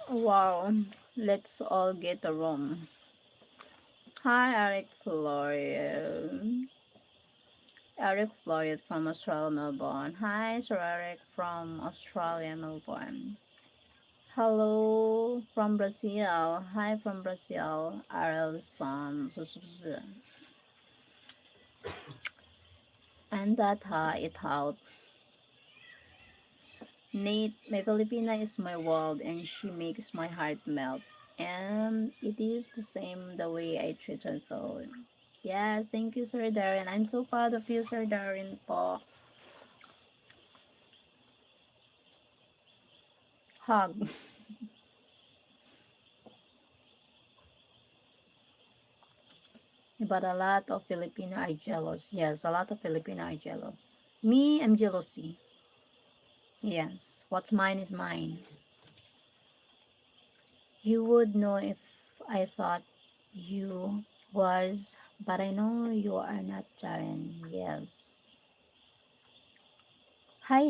Wow, let's all get a room. Hi, Eric Floyd. Eric Floyd from Australia, Melbourne. Hi, Sir Eric from Australia, Melbourne. Hello from Brazil. Hi from Brazil. Arelson. And that it out. Nate, my Filipina is my world and she makes my heart melt. And it is the same the way I treat her so. Yes, thank you, Sir Darren. I'm so proud of you, Sir Darren po. Hug. But a lot of Filipino are jealous. Yes, a lot of Filipino are jealous. Me, I'm jealousy. Yes, what's mine is mine. You would know if I thought you was, but I know you are not Darren. Yes. Hi,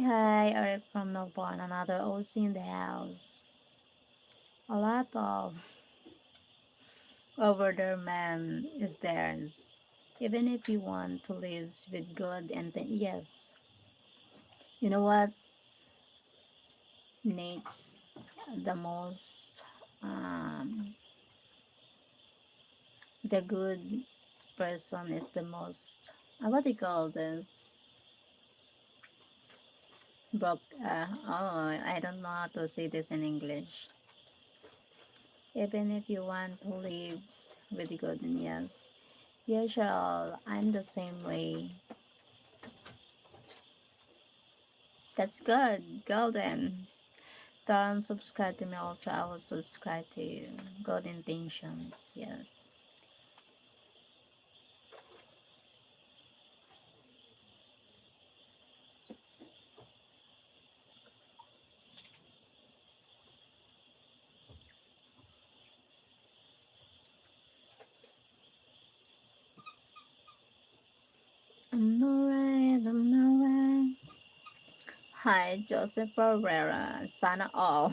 Eric from Melbourne, another OC in the house. A lot of over there man is theirs. Even if you want to live with good and yes. You know what? Nate's the most the good person is the most what do you call this? Broke I don't know how to say this in English. Even if you want to live with good and yes. Usual, I'm the same way. That's good. Golden. Don't subscribe to me also. I will subscribe to you. Good intentions. Yes. I'm not right. I'm not right. Hi, Joseph Pereira. Sana all.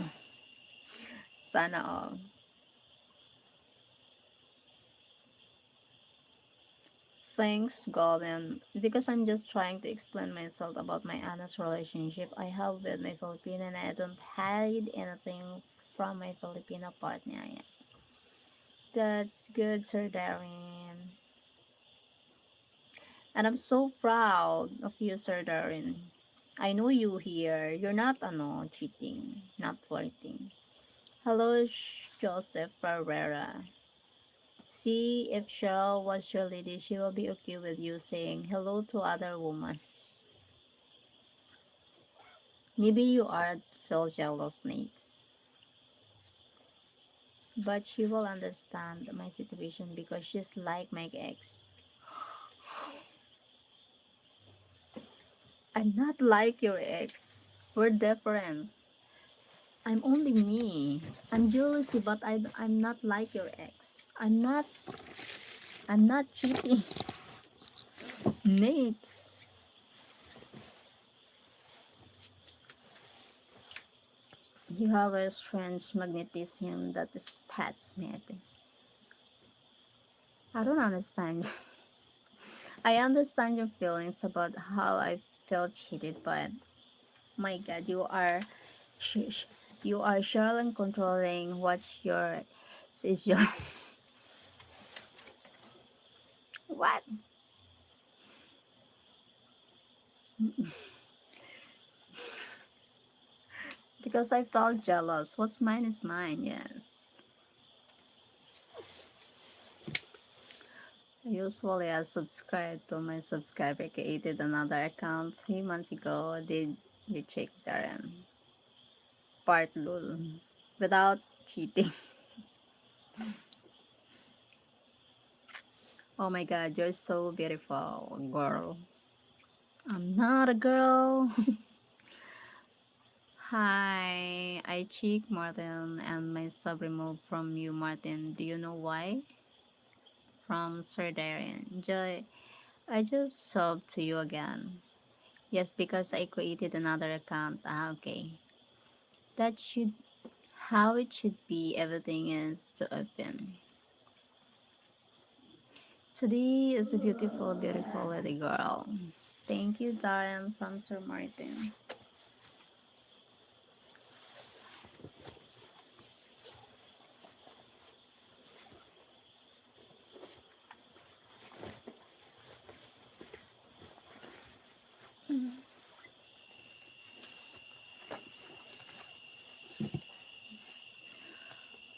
Sana all. Thanks, Golden. Because I'm just trying to explain myself about my honest relationship I have with my Filipino and I don't hide anything from my Filipino partner. That's good, Sir Darren. And I'm so proud of you, Sir Darren. I know you here. You're not cheating, not flirting. Hello, Joseph Ferreira. See if Cheryl was your lady, she will be okay with you saying hello to other woman. Maybe you are feel jealous, Nate. But she will understand my situation because she's like my ex. I'm not like your ex. We're different. I'm only me. I'm jealousy, but I'm not like your ex. I'm not cheating. Nate. You have a strange magnetism that is stats me, I think. I don't understand. I understand your feelings about how I felt cheated, but my God, sh- sh- you are sure and controlling what your is your what? Because I felt jealous. What's mine is mine. Yes. Usually I subscribe to my subscriber. Created another account 3 months ago. Did you check Darren? Part lul. Without cheating. Oh my god, you're so beautiful, girl. I'm not a girl. Hi, I check Martin and my sub removed from you, Martin. Do you know why? From Sir Darren. I just subbed to you again. Yes, because I created another account. Ah, okay. That should how it should be. Everything is to open. Today is a beautiful, beautiful lady girl. Thank you, Darren from Sir Martin.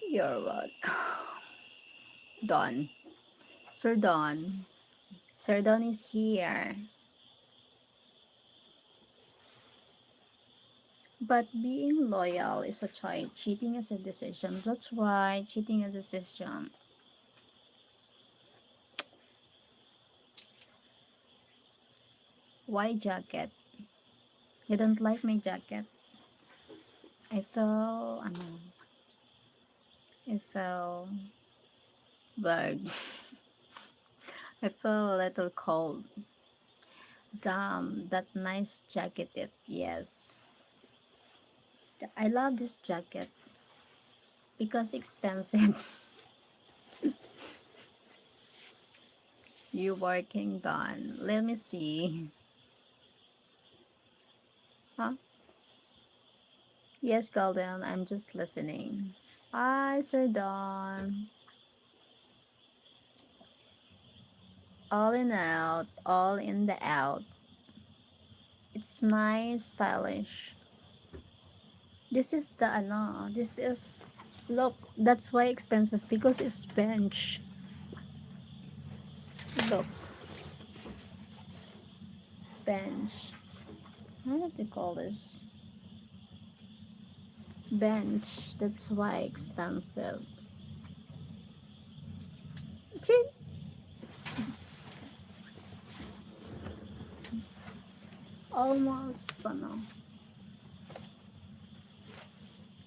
You're welcome. Don. Sir Don. Sir Don is here. But being loyal is a choice. Cheating is a decision. That's right. Cheating is a decision. Why jacket? You don't like my jacket? I feel, I feel bird. I feel a little cold. Damn, that nice jacket. It yes, I love this jacket because expensive. You working done? Let me see. Huh? Yes, Golden. I'm just listening. Hi, Sir Don. All in out, all in the out. It's nice, stylish. This is the ano. This is look. That's why expenses because it's bench. Look, bench. How do you call this? Bench. That's why expensive. Ching. Almost ano.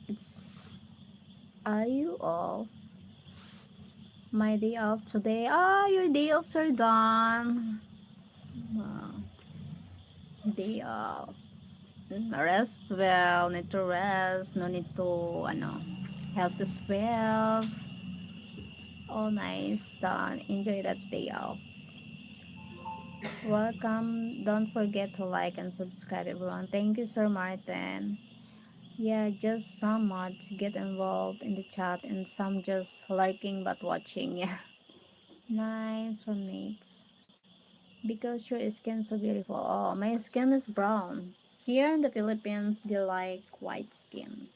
It's. Are you off? My day off today. Ah, your day off, Sir Don. Ah, day off. Rest well. Need to rest. No need to ano. Help yourself. Oh, nice. Done. Enjoy that day off. Welcome. Don't forget to like and subscribe, everyone. Thank you, Sir Martin. Yeah, just some mods get involved in the chat and some just lurking but watching. Yeah. Nice roommates. Because your skin so beautiful. Oh, my skin is brown. Here in the Philippines, they like white skin.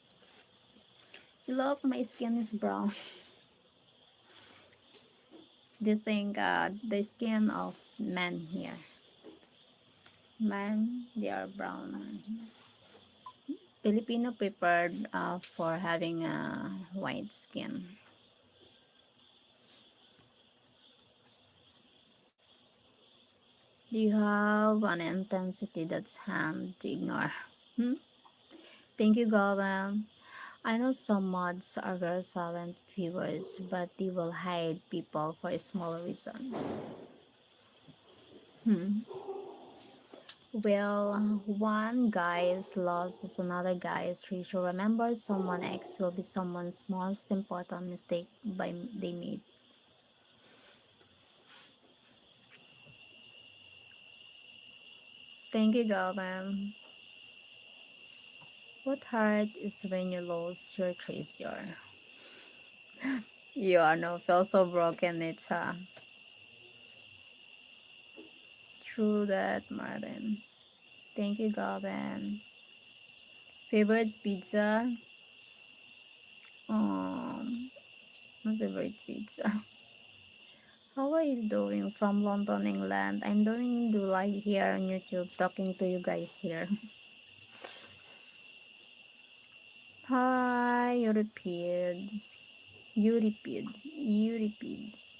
Look, my skin is brown. They think the skin of men here. Men, they are brown. Filipino prepared for having a white skin. Do you have an intensity that's hard to ignore? Hmm? Thank you, Golden. I know some mods are very silent viewers, but they will hide people for small reasons. Hmm. Well, one guy's loss is another guy's treasure. Remember, someone X will be someone's most important mistake by they made. Thank you, Golden. What hurt is when you lose your treasure. You are no feel so broken. It's true that, Martin. Thank you, Golden. Favorite pizza? Um, my favorite pizza. How are you doing from London, England? I'm doing the live here on YouTube talking to you guys here. Hi, Euripides. Euripides. Euripides.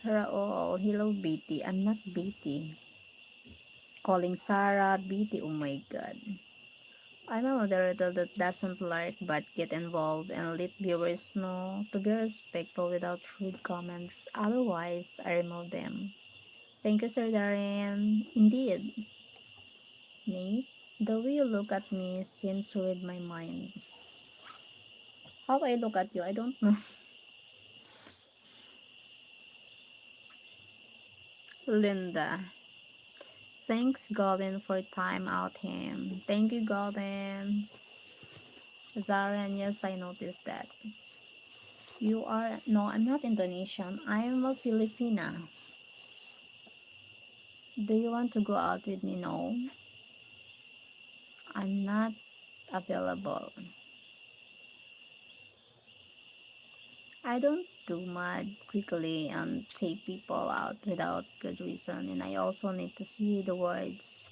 Raul. Hello, Betty. I'm not Betty. Calling Sarah Betty. Oh my god. I'm a moderator that doesn't lurk but get involved and let viewers know to be respectful without rude comments. Otherwise, I remove them. Thank you, Sir Darian. Indeed, Nate, the way you look at me seems to read my mind. How I look at you, I don't know. Linda. Thanks, Golden, for time out him. Thank you, Golden. Zarian, yes, I noticed that. You are, no, I'm not Indonesian. I'm a Filipina. Do you want to go out with me? No, I'm not available. I don't do mad quickly and take people out without good reason, and I also need to see the words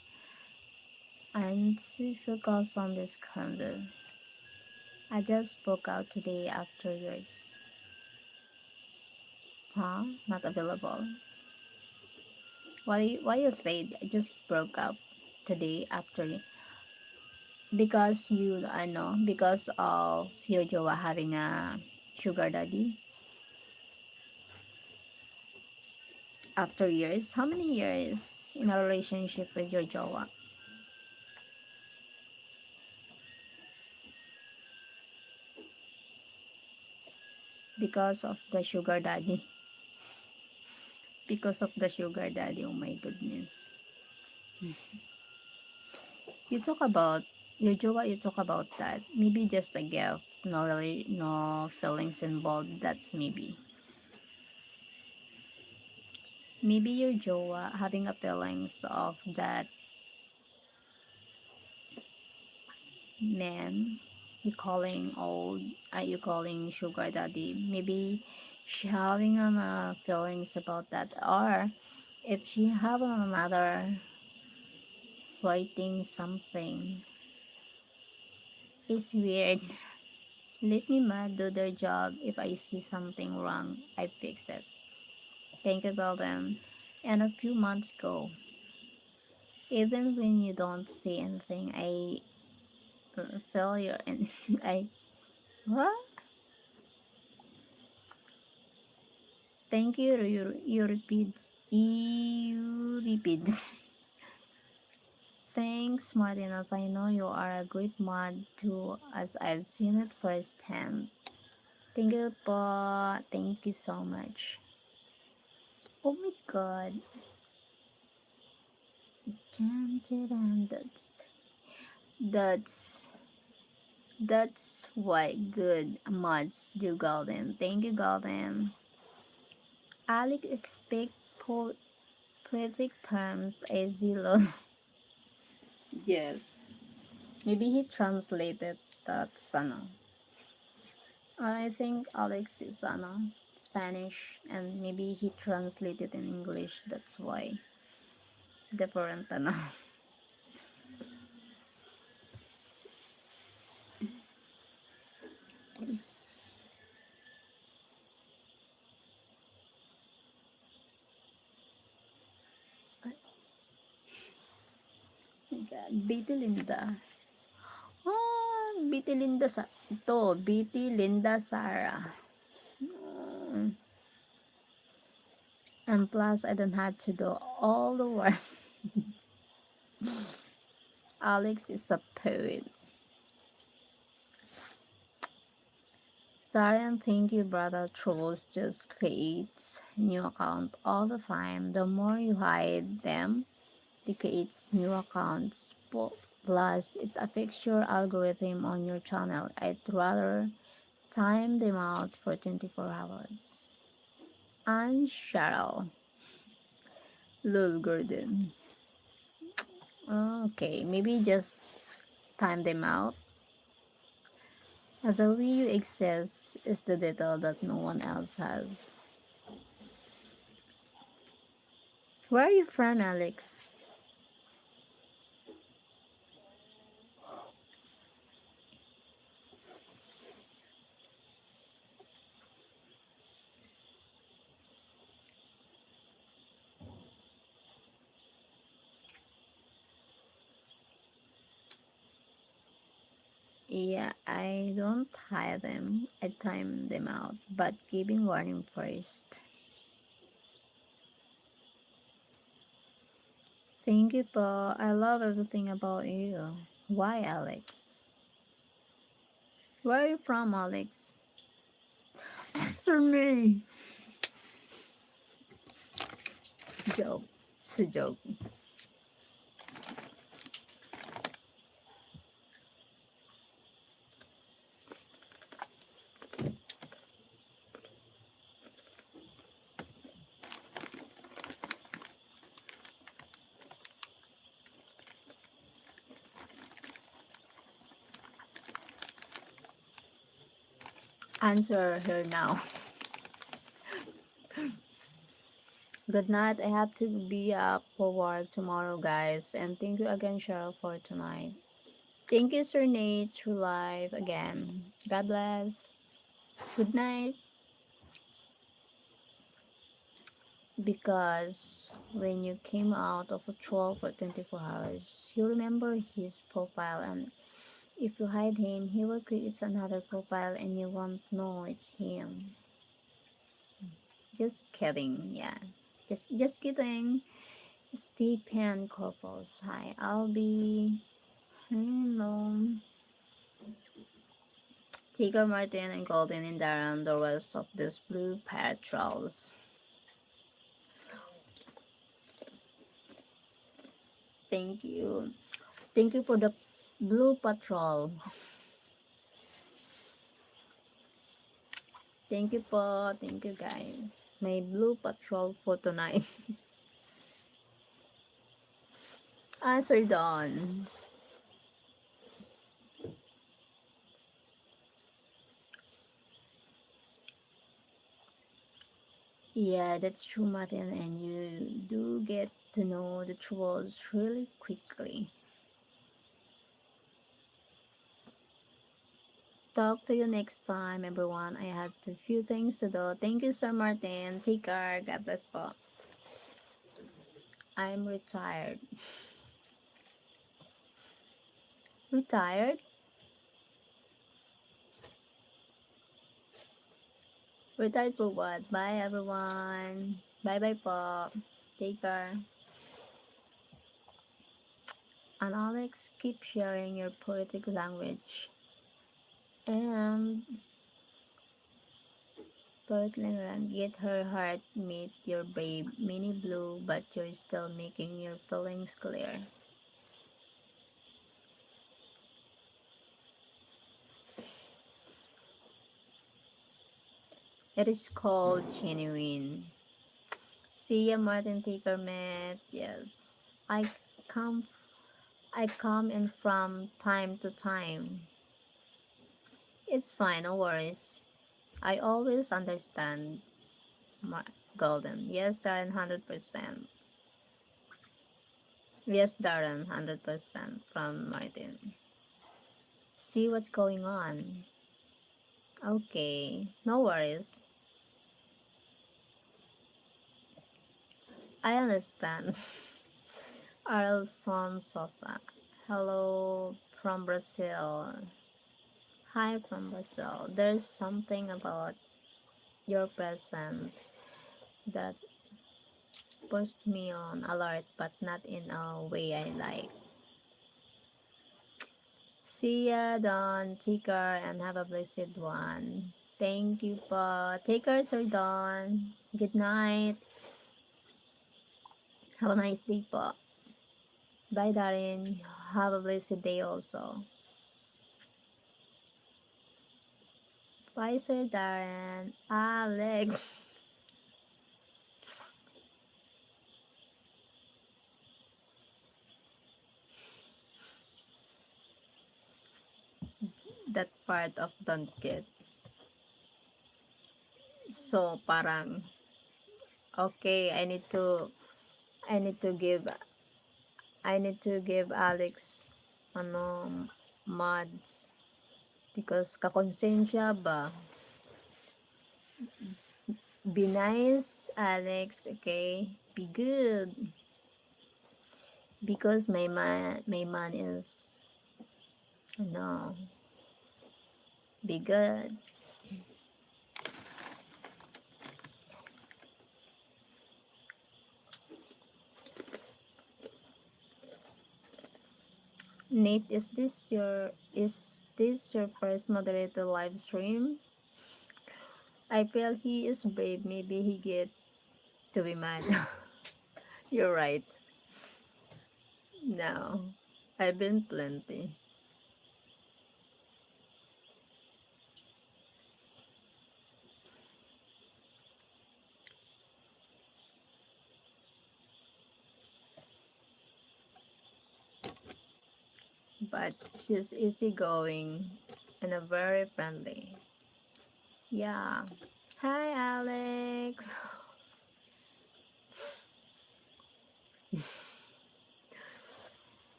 and to focus on this calendar. I just spoke out today after yours. Huh? Not available. Why you said I just broke up today after because you I know because of your Jowa having a sugar daddy after years. How many years in a relationship with your Jowa? Because of the sugar daddy. Because of the sugar daddy. Oh my goodness. You talk about your Jowa. You talk about that. Maybe just a gift. No really, no feelings involved. That's maybe. Maybe your Jowa having a feelings of that man you calling old, you calling sugar daddy. Maybe she having feelings about that, or if she have another fighting something, it's weird. Let me mad do their job. If I see something wrong, I fix it. Thank you, Golden. And a few months ago, even when you don't say anything, I feel you and I what? Thank you, Euripides. Euripides. Thanks, Martinez. I know you are a great mod too, as I've seen it firsthand. Thank you, po. Thank you so much. Oh my god. Dun, dun, dun. That's that's what good mods do, Golden. Thank you, Golden. Alex expect poetic terms a zero. Yes. Maybe he translated that sana. I think Alex is Spanish and maybe he translated in English. That's why different ano. Betty Linda. Betty Linda sa to. Betty Linda Sarah. Mm. And plus, I don't have to do all the work. Alex is a poet. Darian, thank you, brother. Trolls just creates new account all the time. The more you hide them, it creates new accounts. Plus, it affects your algorithm on your channel. I'd rather time them out for 24 hours. And Cheryl. Lul Gordon. Okay, maybe just time them out. The way you exist is the detail that no one else has. Where are you from, Alex? Yeah, I don't hire them. I time them out, but giving warning first. Thank you, Paul. I love everything about you. Why, Alex? Where are you from, Alex? Answer me. Joke. It's a joke. Answer her now. Good night. I have to be up for work tomorrow, guys. And thank you again, Cheryl, for tonight. Thank you, Sir Nate, through live again. God bless. Good night. Because when you came out of a troll for 24 hours, you remember his profile, and if you hide him, he will create another profile and you won't know it's him. Just kidding, yeah. Just kidding. Stephen Corpus. Hi, I'll be hello. Tigger Martin and Golden and Darren, the rest of these blue patrols. Thank you. Thank you for the blue patrol. Thank you po. Thank you guys. May blue patrol for tonight. Answer Dawn. Yeah, that's true, Martin, and you do get to know the trolls really quickly. Talk to you next time, everyone. I have a few things to do. Thank you, Sir Martin. Take care. God bless po. I'm retired. Retired? Retired for what? Bye, everyone. Bye-bye po. Take care. And Alex, keep sharing your poetic language. And Portland get her heart meet your brave mini blue, but you're still making your feelings clear. It is called genuine. See ya, Martin Taker met. Yes, I come. I come in from time to time. It's fine, no worries. I always understand. Golden. Yes, Darren, 100%. Yes, Darren, 100% from Martin. See what's going on. Okay, no worries. I understand. Arelson Sosa. Hello from Brazil. Hi from Brazil. There's something about your presence that puts me on alert, but not in a way I like. See ya, Don, take care, and have a blessed one. Thank you po. Take care, Sir Don. Good night. Have a nice day po. Bye, Darren. Have a blessed day also. Bye, Sir Darren. Alex. That part of don't get. So, parang, okay, I need to give I need to give Alex ano mods because kakonsensya ba. Be nice, Alex, okay? Be good because my man is no, be good. Nate, is this your first moderator live stream? I feel he is brave. Maybe he get to be mad. You're right. No, I've been plenty, but she's easygoing and a very friendly. Yeah. Hi, Alex.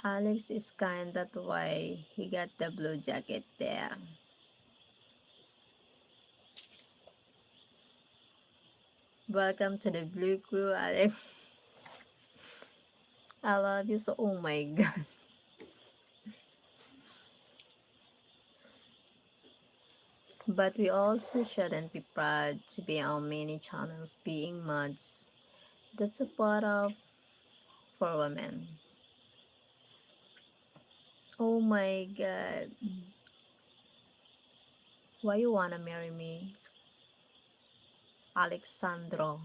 Alex is kind. That's why he got the blue jacket there. Welcome to the blue crew, Alex. I love you so. Oh my god. But we also shouldn't be proud to be on many channels being mods. That's a part of for women. Oh my god. Why you wanna marry me, Alexandro?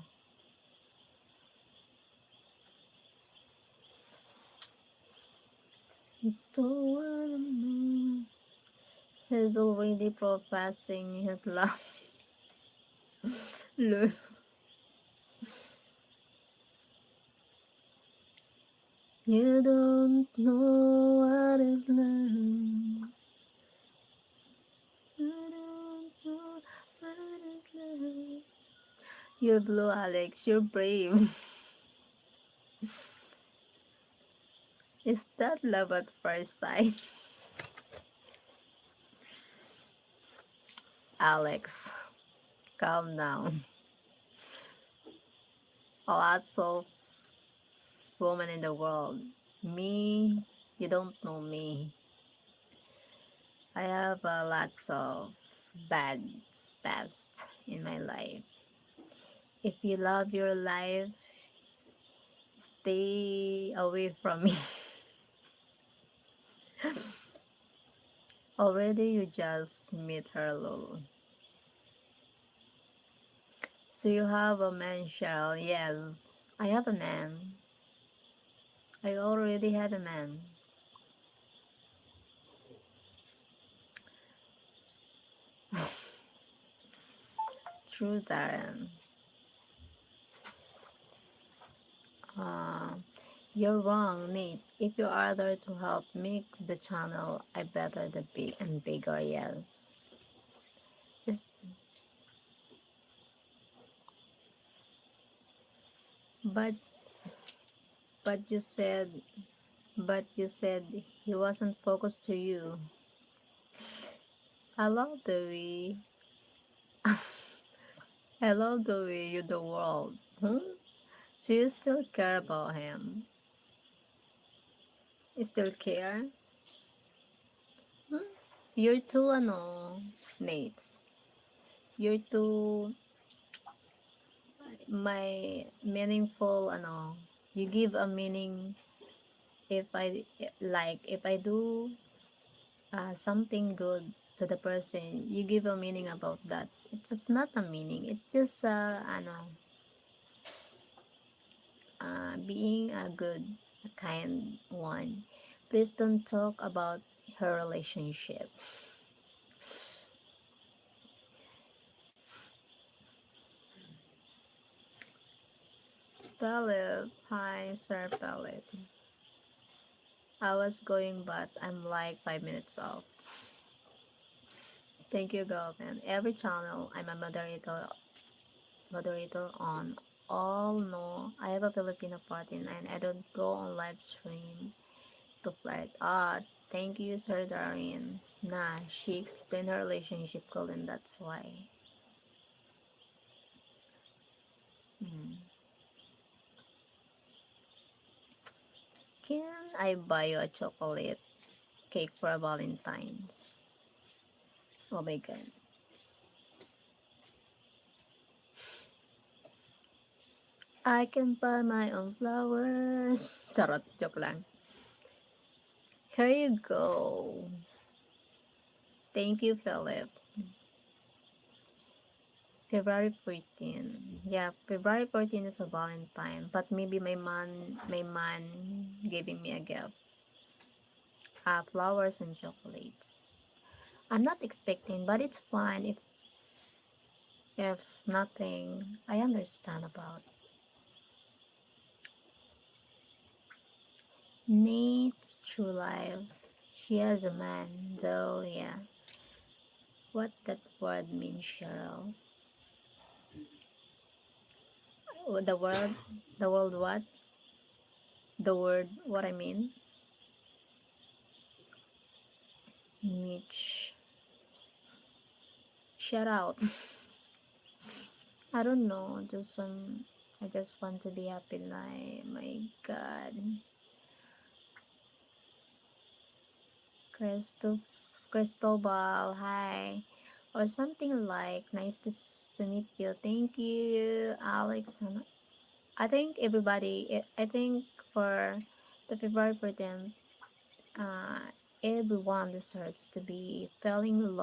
Don't wanna know. He's already professing his love. Look, you don't know what is love. You don't know what is love. You're blue, Alex. You're brave. Is that love at first sight? Alex, calm down. Lots of women in the world. Me, you don't know me. I have lots of bad past in my life. If you love your life, stay away from me. Already you just meet her, Lulu. So you have a man, Cheryl? Yes, I have a man. I already have a man. True, Darren. Uh, you're wrong, Nate. If you are there to help make the channel, I better the big and bigger, yes. Just, but but you said he wasn't focused to you. I love the way I love the way you the world. Hmm? So you still care about him? You still care? Hmm? You're too Nates. You're too my meaningful You give a meaning if I do something good to the person, you give a meaning about that. It's just not a meaning. It's just being a good, a kind one. Please don't talk about her relationship. Pellet, hi Sir Pellet. I was going, but I'm like 5 minutes off. Thank you, Golden. Every channel I'm a moderator on. All know I have a Filipino party and I don't go on live stream to flirt. Ah, thank you, Sir Darian. Nah, she explained her relationship, Golden. That's why. Hmm. Can I buy you a chocolate cake for Valentine's? Oh my god. I can buy my own flowers. Charot, joke lang. Here you go. Thank you, Philip. February 14. Yeah, February 14 is a Valentine, but maybe my man giving me a gift. Flowers and chocolates. I'm not expecting, but it's fine if nothing. I understand about Nate's true life. She has a man, though. Yeah, what that word means, Cheryl? The word, the world. What the word? What I mean? Mitch. Shout out. I don't know. I just want to be happy. Like my God, Crystal, Cristobal. Hi, or something like nice to meet you. Thank you, Alex. And I think everybody. I think for the February 14th, everyone deserves to be falling in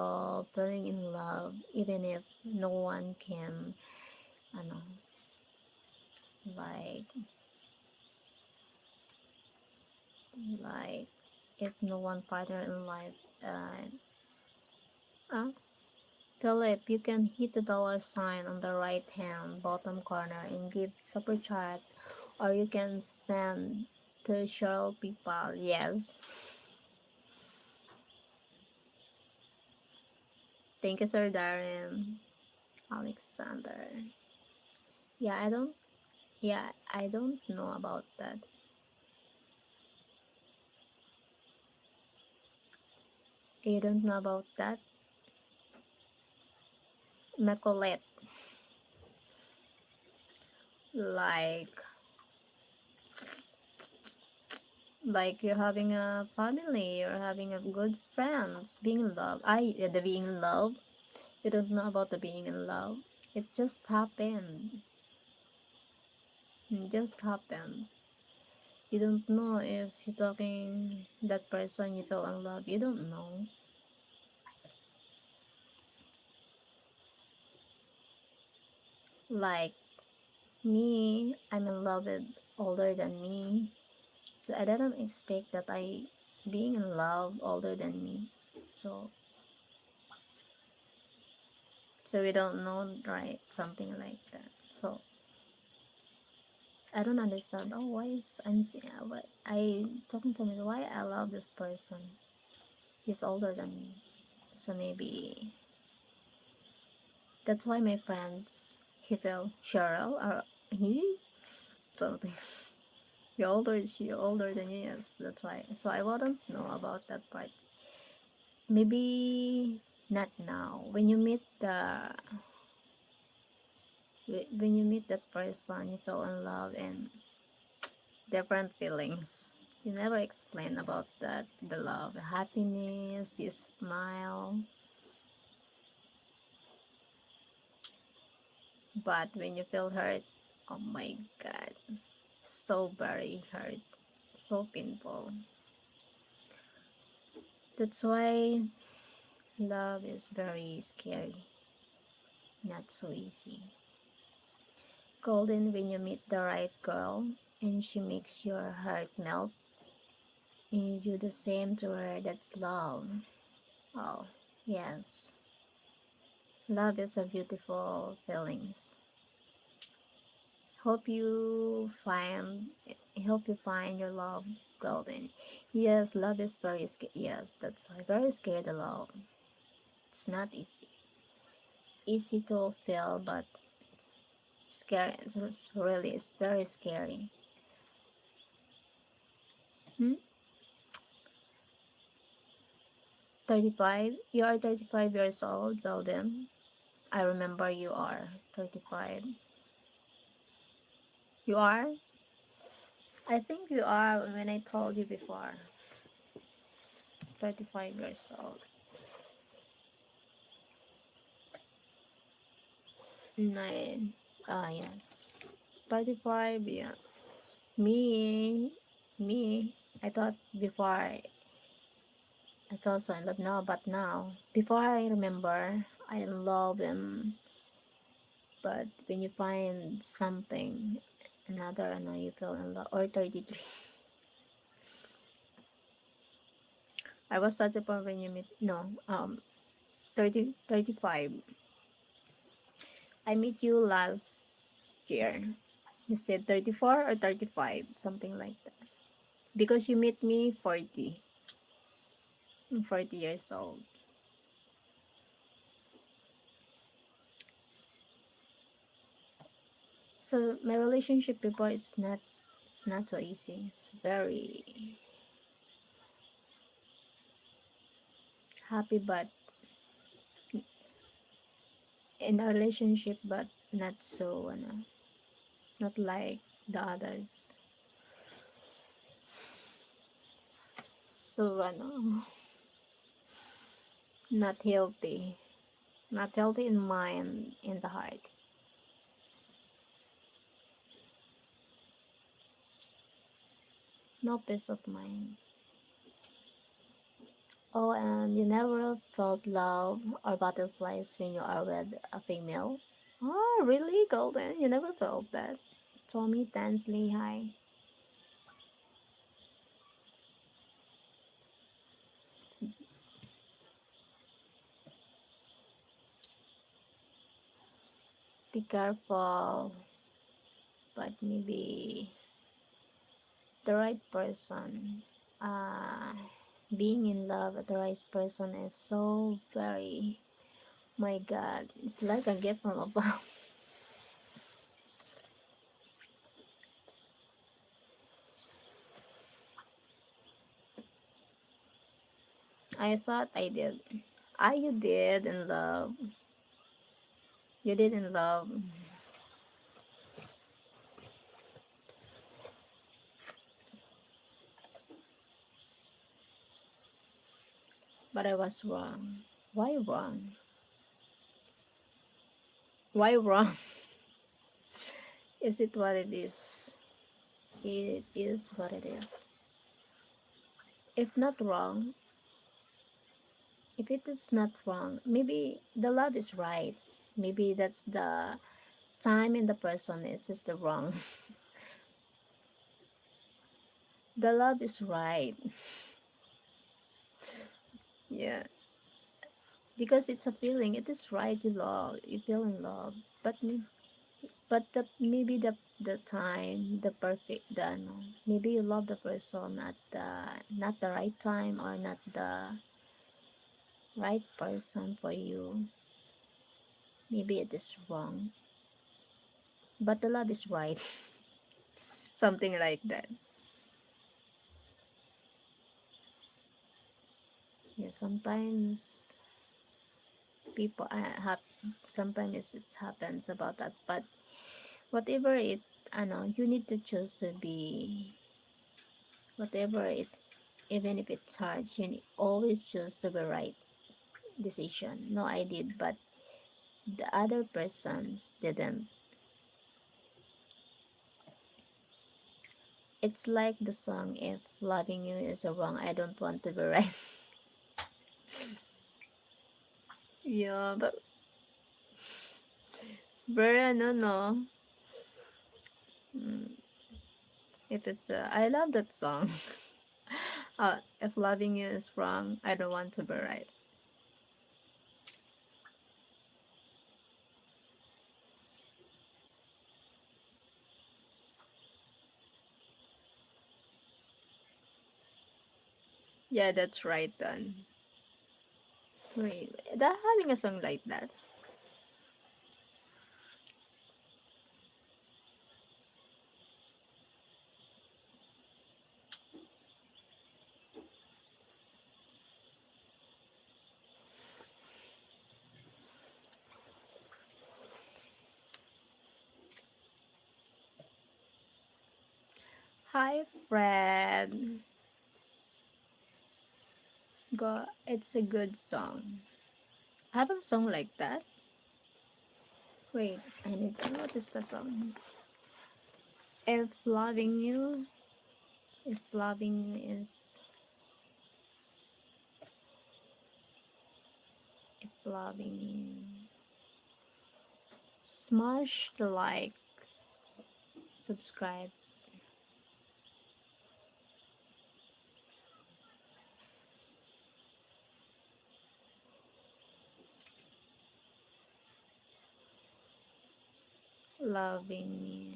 love, even if no one can. I know, like like if no one partner in life. Uh, uh, Philip, you can hit the dollar sign on the right hand bottom corner and give super chat, or you can send to Cheryl people. Yes, thank you, Sir Darren Alexander. Yeah, I don't. Yeah, I don't know about that. You don't know about that, Macolette. Like like you're having a family, you're having a good friends, being in love. The being in love. You don't know about the being in love. It just happened. It just happened. You don't know if you're talking that person you fell in love. You don't know. Like me, I'm in love with older than me. So I didn't expect that I being in love older than me. So so we don't know, right? Something like that. So I don't understand. Oh, why is I'm saying what I talking to me? Why I love this person? He's older than me, so maybe that's why my friends he feel Cheryl or he something. She older than you. Yes, that's why. So I wouldn't know about that part. Maybe not now. When you meet that person, you fall in love and different feelings. You never explain about that, the love, the happiness, you smile. But when you feel hurt, oh my god, so very hurt, so painful. That's why love is very scary, not so easy. Golden when you meet the right girl and she makes your heart melt and you do the same to her, that's love. Oh, yes. Love is a beautiful feelings. Hope you find hope you find your love, Golden. Yes, love is very scared. Yes, that's very scared of love. It's not easy. Easy to feel, but scary. It's very scary. Hmm? 35? You are 35 years old, Golden. I remember you are 35. You are? I think you are when I told you before. 35 years old. Nine. Ah, yes. 35, yeah. Me, me. I thought before I felt so in love now, but now, before I remember, I in love him. But when you find something, another, and you feel in love. Or 33. I was 34 when you meet. No, 30, 35. I met you last year. You said 34 or 35, something like that. Because you met me 40. I'm 40 years old. So my relationship before, it's not so easy. It's very happy, but in a relationship, but not so not like the others. So not healthy. Not healthy in mind, in the heart. No peace of mind. Oh, and you never felt love or butterflies when you are with a female? Oh, really, Golden? You never felt that? Tommy Tansley, hi. Be careful, but maybe the right person. Uh, Being in love with the right person is so very, my God, it's like a gift from above. I thought I did. You did in love. You did in love, but I was wrong. Why wrong? Why wrong? Is it what it is? It is what it is. If not wrong, if it is not wrong, maybe the love is right. Maybe that's the time and the person. It's just the wrong. The love is right. Yeah, because it's a feeling. It is right. You love. You feel in love, but maybe the time, the perfect, the no, maybe you love the person at the not the right time, or not the right person for you. Maybe it is wrong, but the love is right. Something like that. Yeah, sometimes people have, sometimes it happens about that, but whatever it, I know, you need to choose to be, whatever it, even if it's hard, always choose to be right decision. No, I did, but the other persons didn't. It's like the song, if loving you is a wrong, I don't want to be right. Yeah, but it's very, no. Mm, it is the, I love that song. If loving you is wrong, I don't want to be right. Yeah, that's right then. Wait, that having a song like that. Hi, Fred. Go, it's a good song. Have a song like that? Wait, I need to notice the song. If loving you, if loving you is, if loving you, smash the like, subscribe, loving you.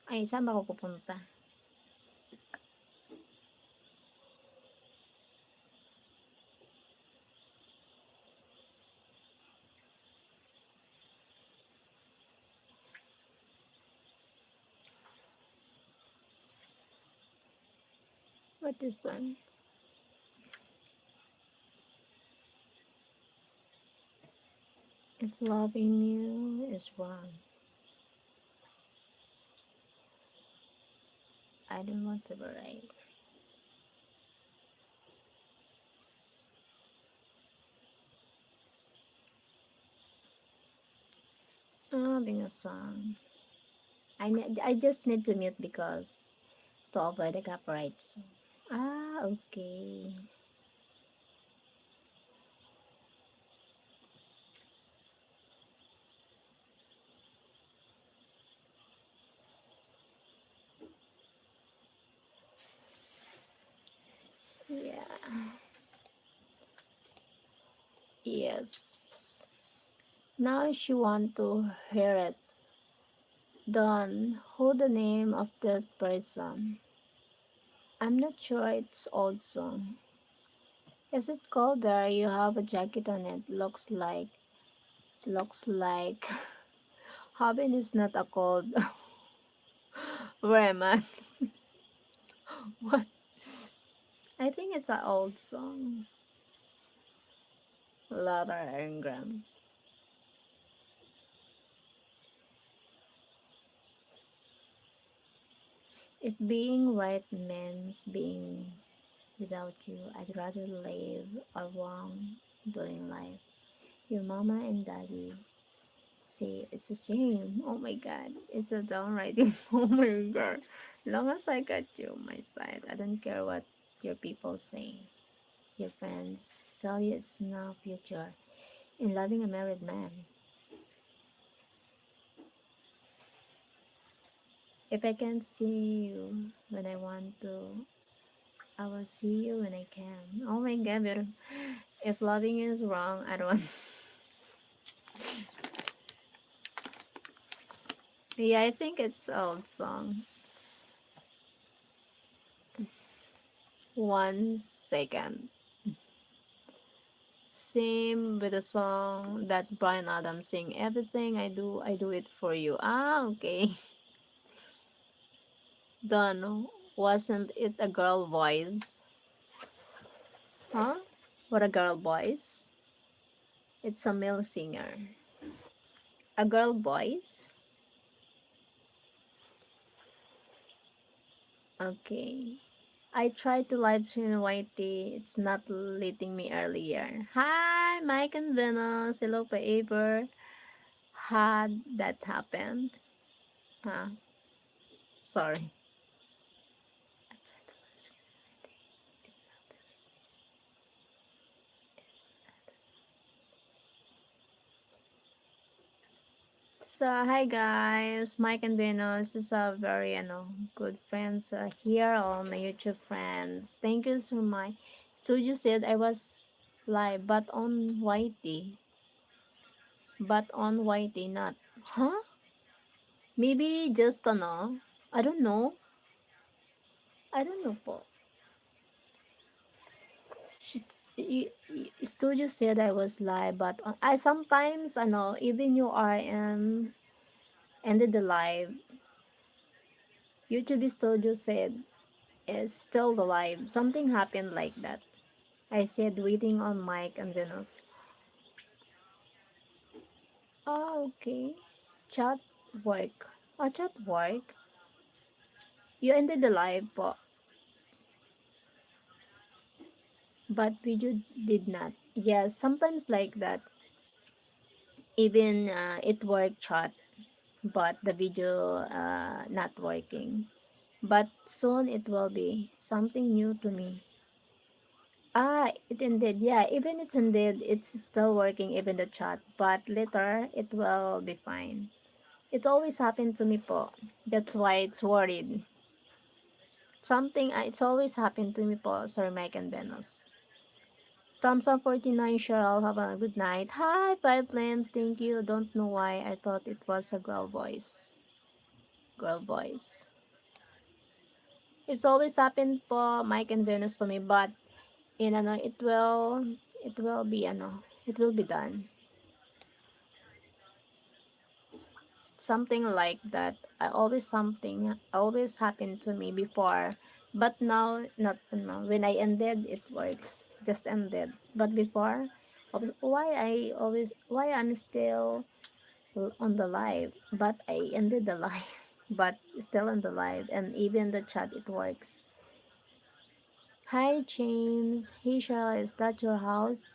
Ay, saan ba ako pupunta? What is one? If loving you is wrong, I don't want to be right. Being a song. I just need to mute because to avoid the copyright. So. Ah, okay. Yeah. Yes. Now she want to hear it. Don, who the name of that person? I'm not sure it's old song. Is it cold there? You have a jacket on it. Looks like Robin is not a cold Bremen. What? I think it's an old song. Louder Ingram. If being right means being without you, I'd rather live a wrong doing life. Your mama and daddy say it's a shame. Oh my god, it's a downright. Oh my god. Long as I got you on my side, I don't care what your people say. Your friends tell you it's no future in loving a married man. If I can't see you when I want to, I will see you when I can. Oh my god, but if loving is wrong, I don't want. Yeah, I think it's old song. 1 second. Same with the song that Brian Adams sing. Everything I do it for you. Ah, okay. Done. Wasn't it a girl voice? Huh? What a girl voice? It's a male singer. A girl voice? Okay. I tried to live stream YT. It's not letting me earlier. Hi, Mike and Venus. Hello, Paper. Had that happened? Huh? Sorry. I tried to live stream YT. It's not. So, hi guys. Mike and Venus is a very, good friends here on my YouTube friends. Thank you so much. Studio said I was live, but on YT. But on YT, not. Huh? Maybe just I don't know. I don't know po. Shit. Studio said I was live, but I sometimes, ano, even you are in ended the live, YouTube Studio said is still the live. Something happened like that. I said waiting on Mike and Venus. Oh, okay. Chat work. Oh, chat work. You ended the live po, but video did not. Yes, sometimes like that. Even it work chat, but the video not working. But soon it will be something new to me. Ah, it ended. Yeah, even it's ended, it's still working, even the chat. But later, it will be fine. It always happened to me po. That's why it's worried. It's always happened to me po, Sir Mike and Venus. Thumbs up 49, Cheryl. Have a good night. Hi, Five Flames. Thank you. Don't know why I thought it was a girl voice. Girl voice. It's always happened po, Mike and Venus to me, but in ano, it will be ano, it will be done. Something like that. I always something always happened to me before, but now not no. When I ended, it works. Just ended. But before, why I'm still on the live, but I ended the live, but still on the live, and even the chat it works. Hi James. Hey Cheryl, is that your house?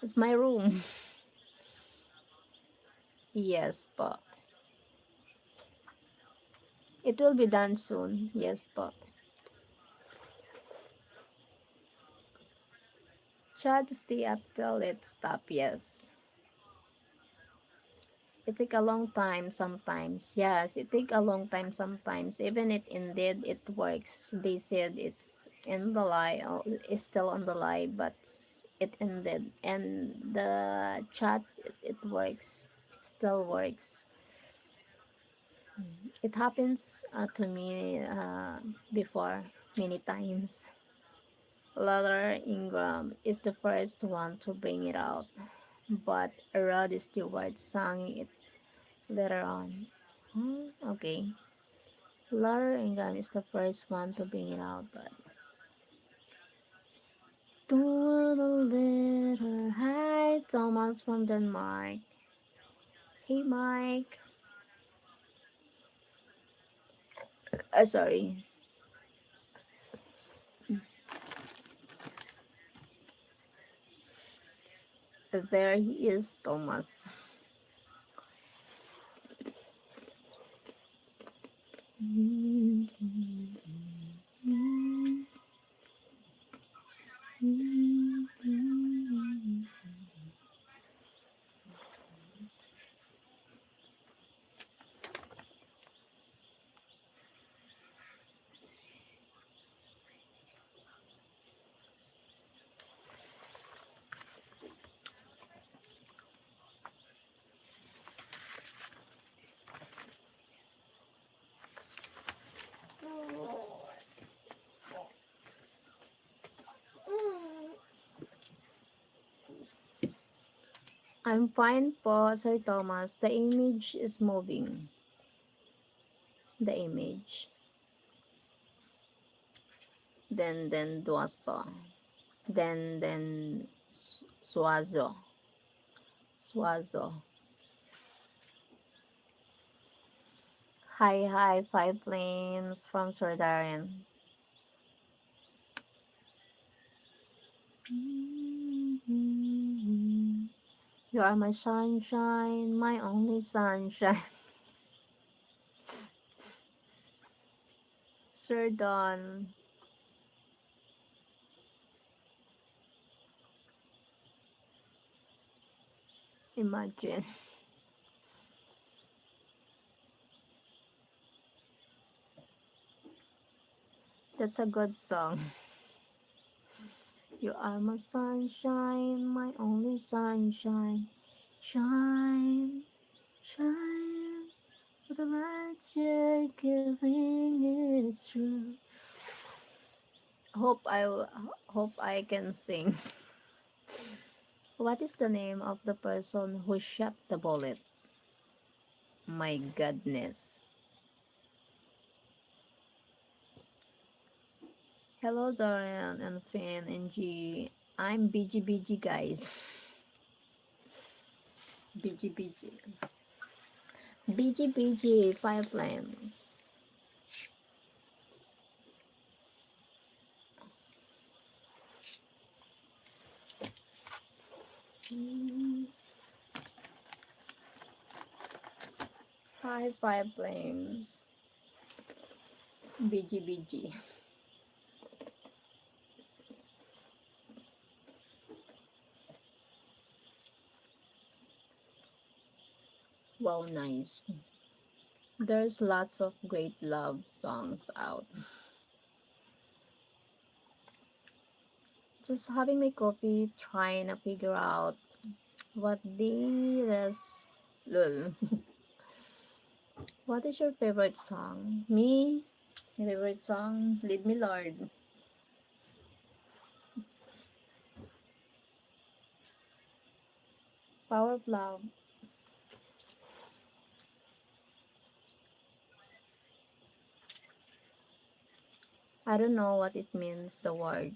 It's my room. Yes, but it will be done soon. Yes, but try to stay up till it stop. Yes, it take a long time sometimes. Yes, it take a long time sometimes. Even it indeed it works. They said it's in the live. It's still on the live, but it ended, and the chat it works. Still works. It happens to me before many times. Laura Ingram is the first one to bring it out, but Rod Stewart sang it later on. Okay. Laura Ingram is the first one to bring it out, but don't let her. Hi, Thomas from Denmark. Hey, Mike. Sorry. There he is, Thomas. I'm fine po, Sir Thomas. The image is moving. The image. Then Duaso. Then Swazo. Swazo. Hi, Five Flames from Sir Darren. You are my sunshine, my only sunshine. Sir Don. Imagine. That's a good song. You are my sunshine, my only sunshine. Shine, shine. The lights you're giving, it's true. Hope I can sing. What is the name of the person who shot the bullet? My goodness. Hello, Dorian and Finn and G. I'm BG guys. BG. BG, Five Flames. 5 Flames. BG. Wow, nice. There's lots of great love songs out. Just having my coffee, trying to figure out what this. Lol. What is your favorite song? Me? Favorite song? Lead Me Lord. Power of Love. I don't know what it means, the word.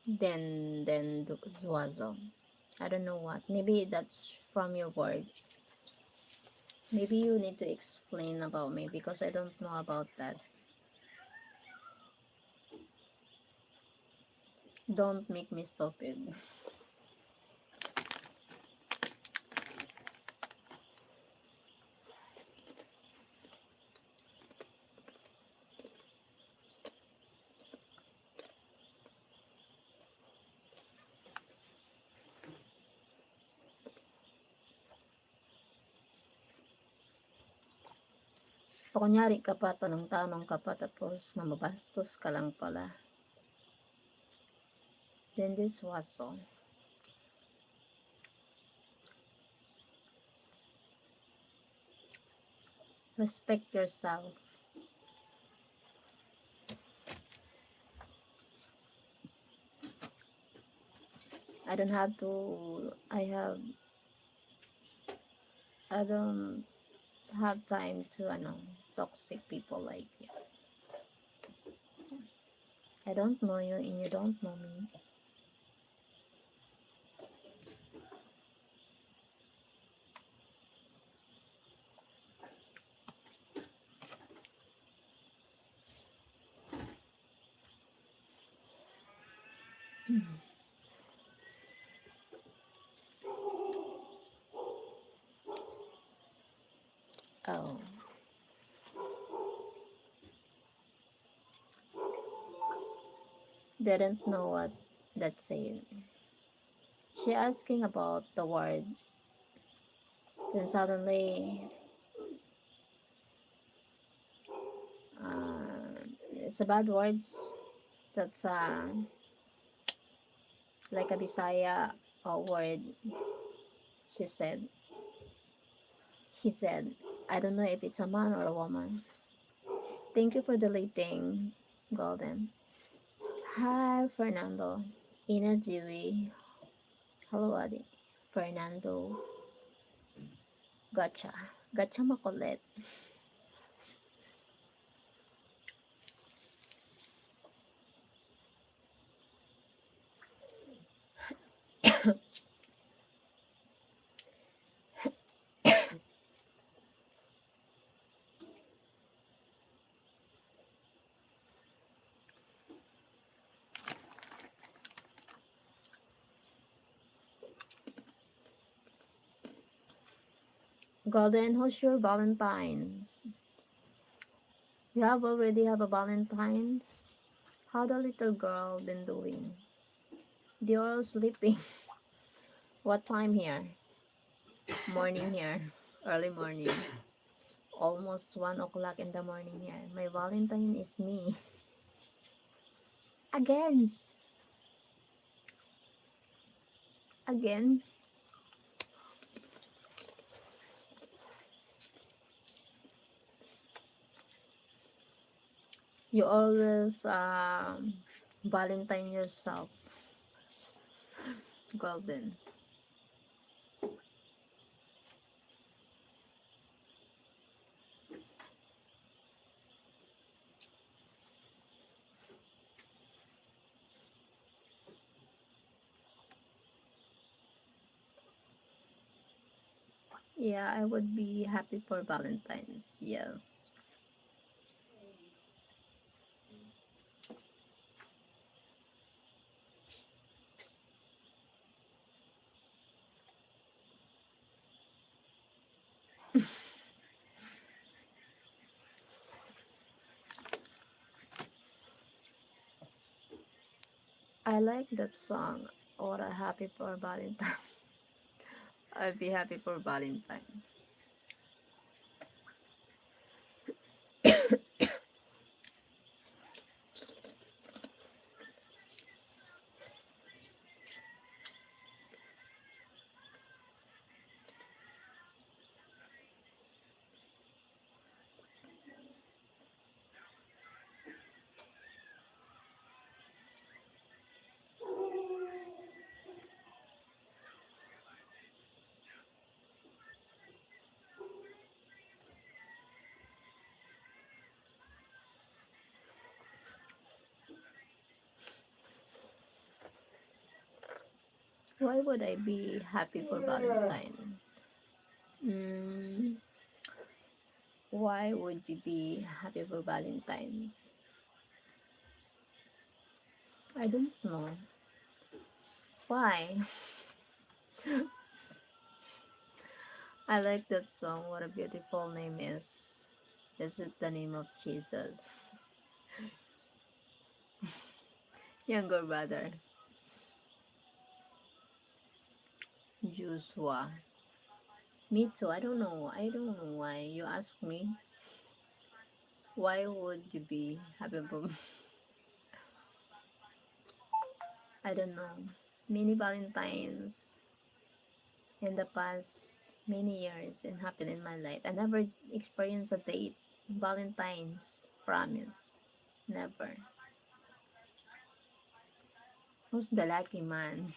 Then Zwazo. I don't know what. Maybe that's from your word. Maybe you need to explain about me because I don't know about that. Don't make me stupid. O kunyari ka pa, tanong-tanong ka pa, tapos mamabastos ka lang pala. Then this was so. Respect yourself. I don't have to, I don't have time to, toxic people like you. I don't know you and you don't know me. Oh, didn't know what that's saying. She asking about the word. Then suddenly, it's a bad words. That's like a Bisaya word. She said. He said, I don't know if it's a man or a woman. Thank you for deleting, Golden. Hi, Fernando. Ina Dewey. Hello, Adi. Fernando. Gotcha. Gotcha makulit. Golden, who's your Valentine's? You have already have a Valentine's? How the little girl been doing? They're all sleeping. What time here? Morning here. Early morning. Almost 1 o'clock in the morning here. My Valentine is me. Again. Again. You always Valentine yourself. Golden. Yeah, I would be happy for Valentine's. Yes. I like that song. What a happy for Valentine. I'd be happy for Valentine. Why would I be happy for Valentine's? Mm, why would you be happy for Valentine's? I don't know. Why? I like that song. What a beautiful name is. Is it the name of Jesus? Younger brother, Joshua. Me too. I don't know. I don't know why. You ask me, why would you be happy for? I don't know. Many Valentines in the past many years and happened in my life. I never experienced a date. Valentine's promise. Never. Who's the lucky man?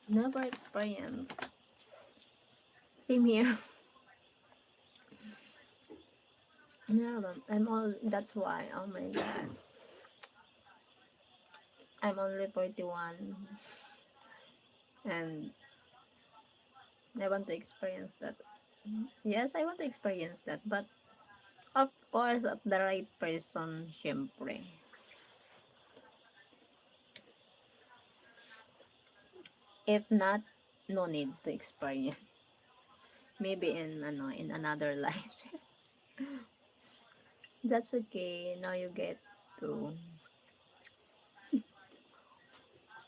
Never experienced. Same here. Never. I'm all. That's why. Oh my god. I'm only 41, and I want to experience that. Yes, I want to experience that, but of course, at the right person, syempre. If not, no need to experience. Maybe in another life. That's okay. Now you get to.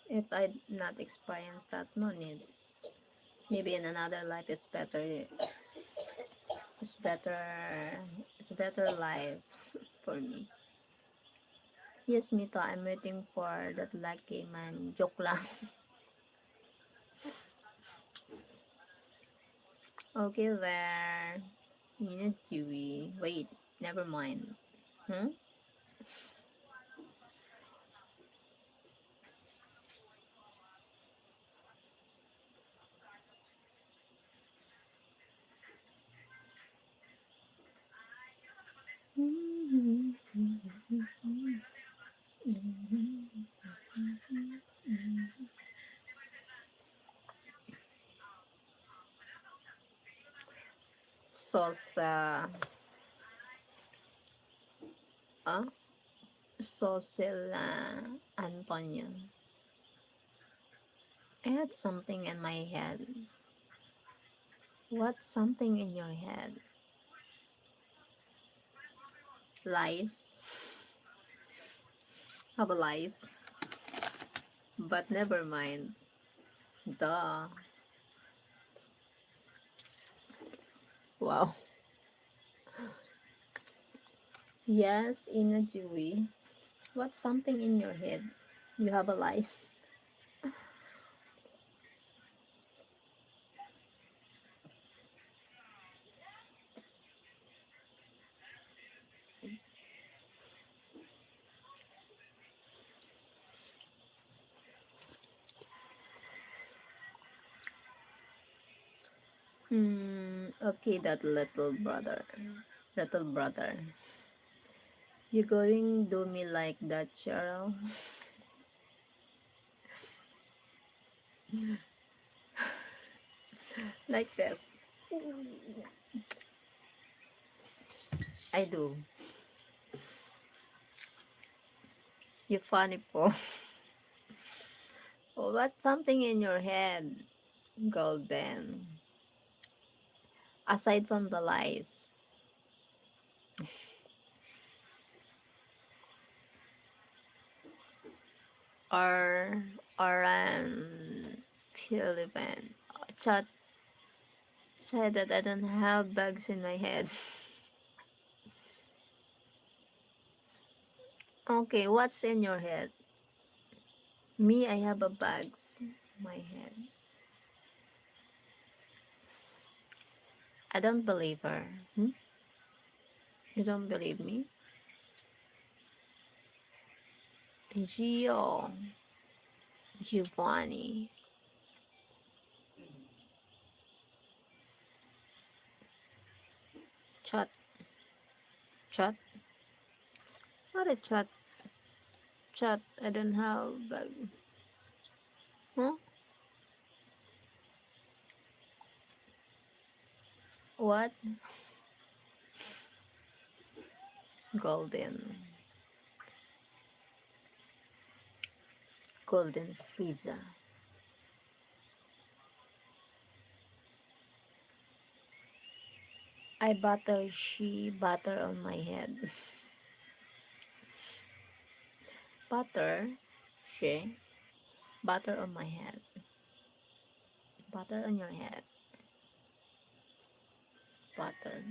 If I not experience that, no need. Maybe in another life, it's better. It's better. It's a better life for me. Yes, Mito, I'm waiting for that lucky man. Joke lang. Okay, there. Minute Chewy. Wait, never mind. Hmm? Sosa. Ah? Sosila Antonio. I had something in my head. What's something in your head? Lies. Have a lies. But never mind. Duh. Wow. Yes, in a Jewy. What's something in your head? You have a lies. Okay, that little brother. Little brother. You going do me like that, Cheryl? Like this. I do. You funny po. Oh, what's something in your head, Golden? Aside from the lies. Or Philippine. Chat said that I don't have bugs in my head. Okay, what's in your head? Me, I have a bugs in my head. I don't believe her. You don't believe me? Gio, Giovanni, chat, chat. What a chat, chat. I don't have bug. Huh? What? Golden, golden Frieza. I butter, she butter on my head. Butter, she butter on my head. Butter on your head. Butter.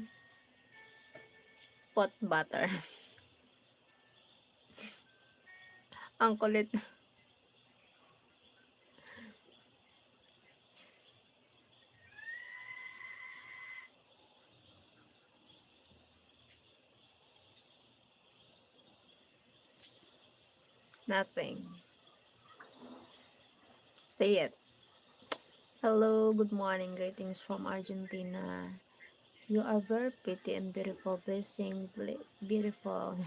Pot butter. Ang kulit. Nothing. Say it. Hello, good morning. Greetings from Argentina. You are very pretty and beautiful. Blessing, beautiful.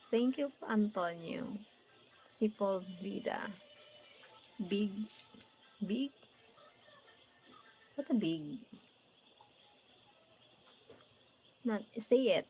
Thank you, Antonio. Vida. Big, big? What a big? Not, say it.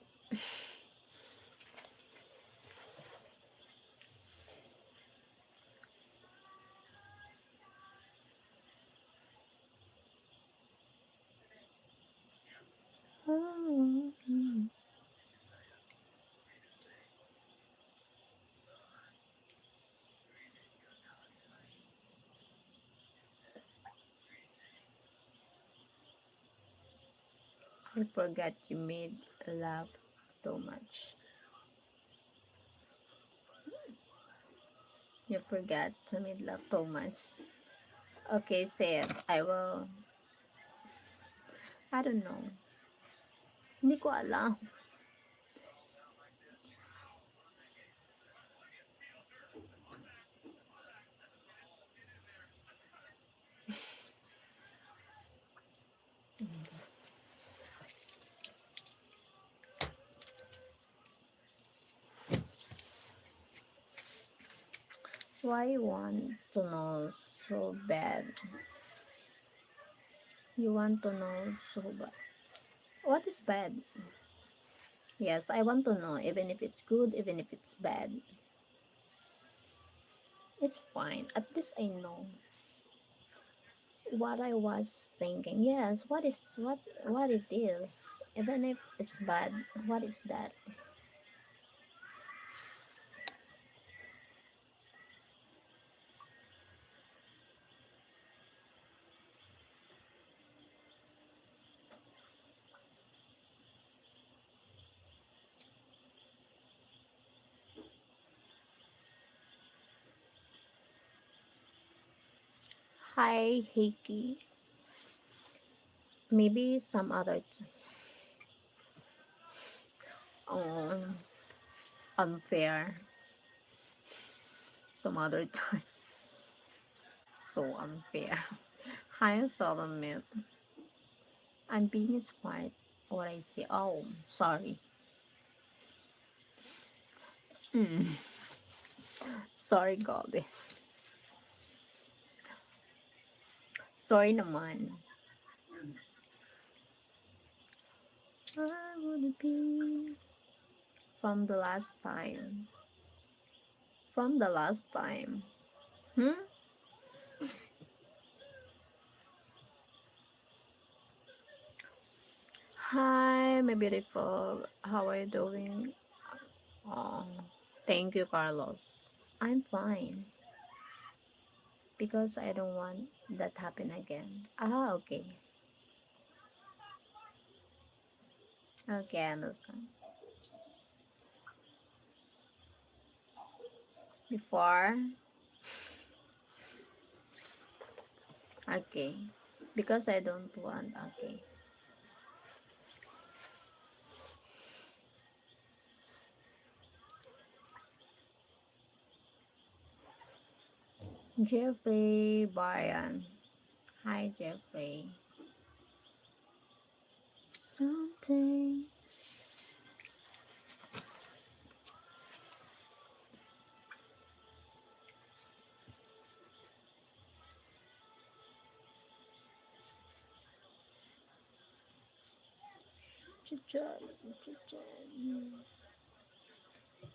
I forgot you made laugh so much. You forgot to make laugh so much. Okay, say it. I will. I don't know. Hindi ko alam. Why you want to know so bad? You want to know so bad. What is bad? Yes, I want to know, even if it's good, even if it's bad. It's fine. At least I know what I was thinking. Yes, what it is. Even if it's bad, what is that? Hi, Heiki. Maybe some other um unfair. Some other time. So unfair. Hi, fellow myth. I'm being smart. What I say? Oh, sorry. Mm. Sorry, Goldie. Sorry naman. I wanna be from the last time. From the last time. Hmm? Hi, my beautiful. How are you doing? Oh, thank you, Carlos. I'm fine because I don't want that happen again. Ah, okay. Okay, I understand. Before, okay. Because I don't want, okay. Jeffrey Brian. Hi, Jeffrey. Something.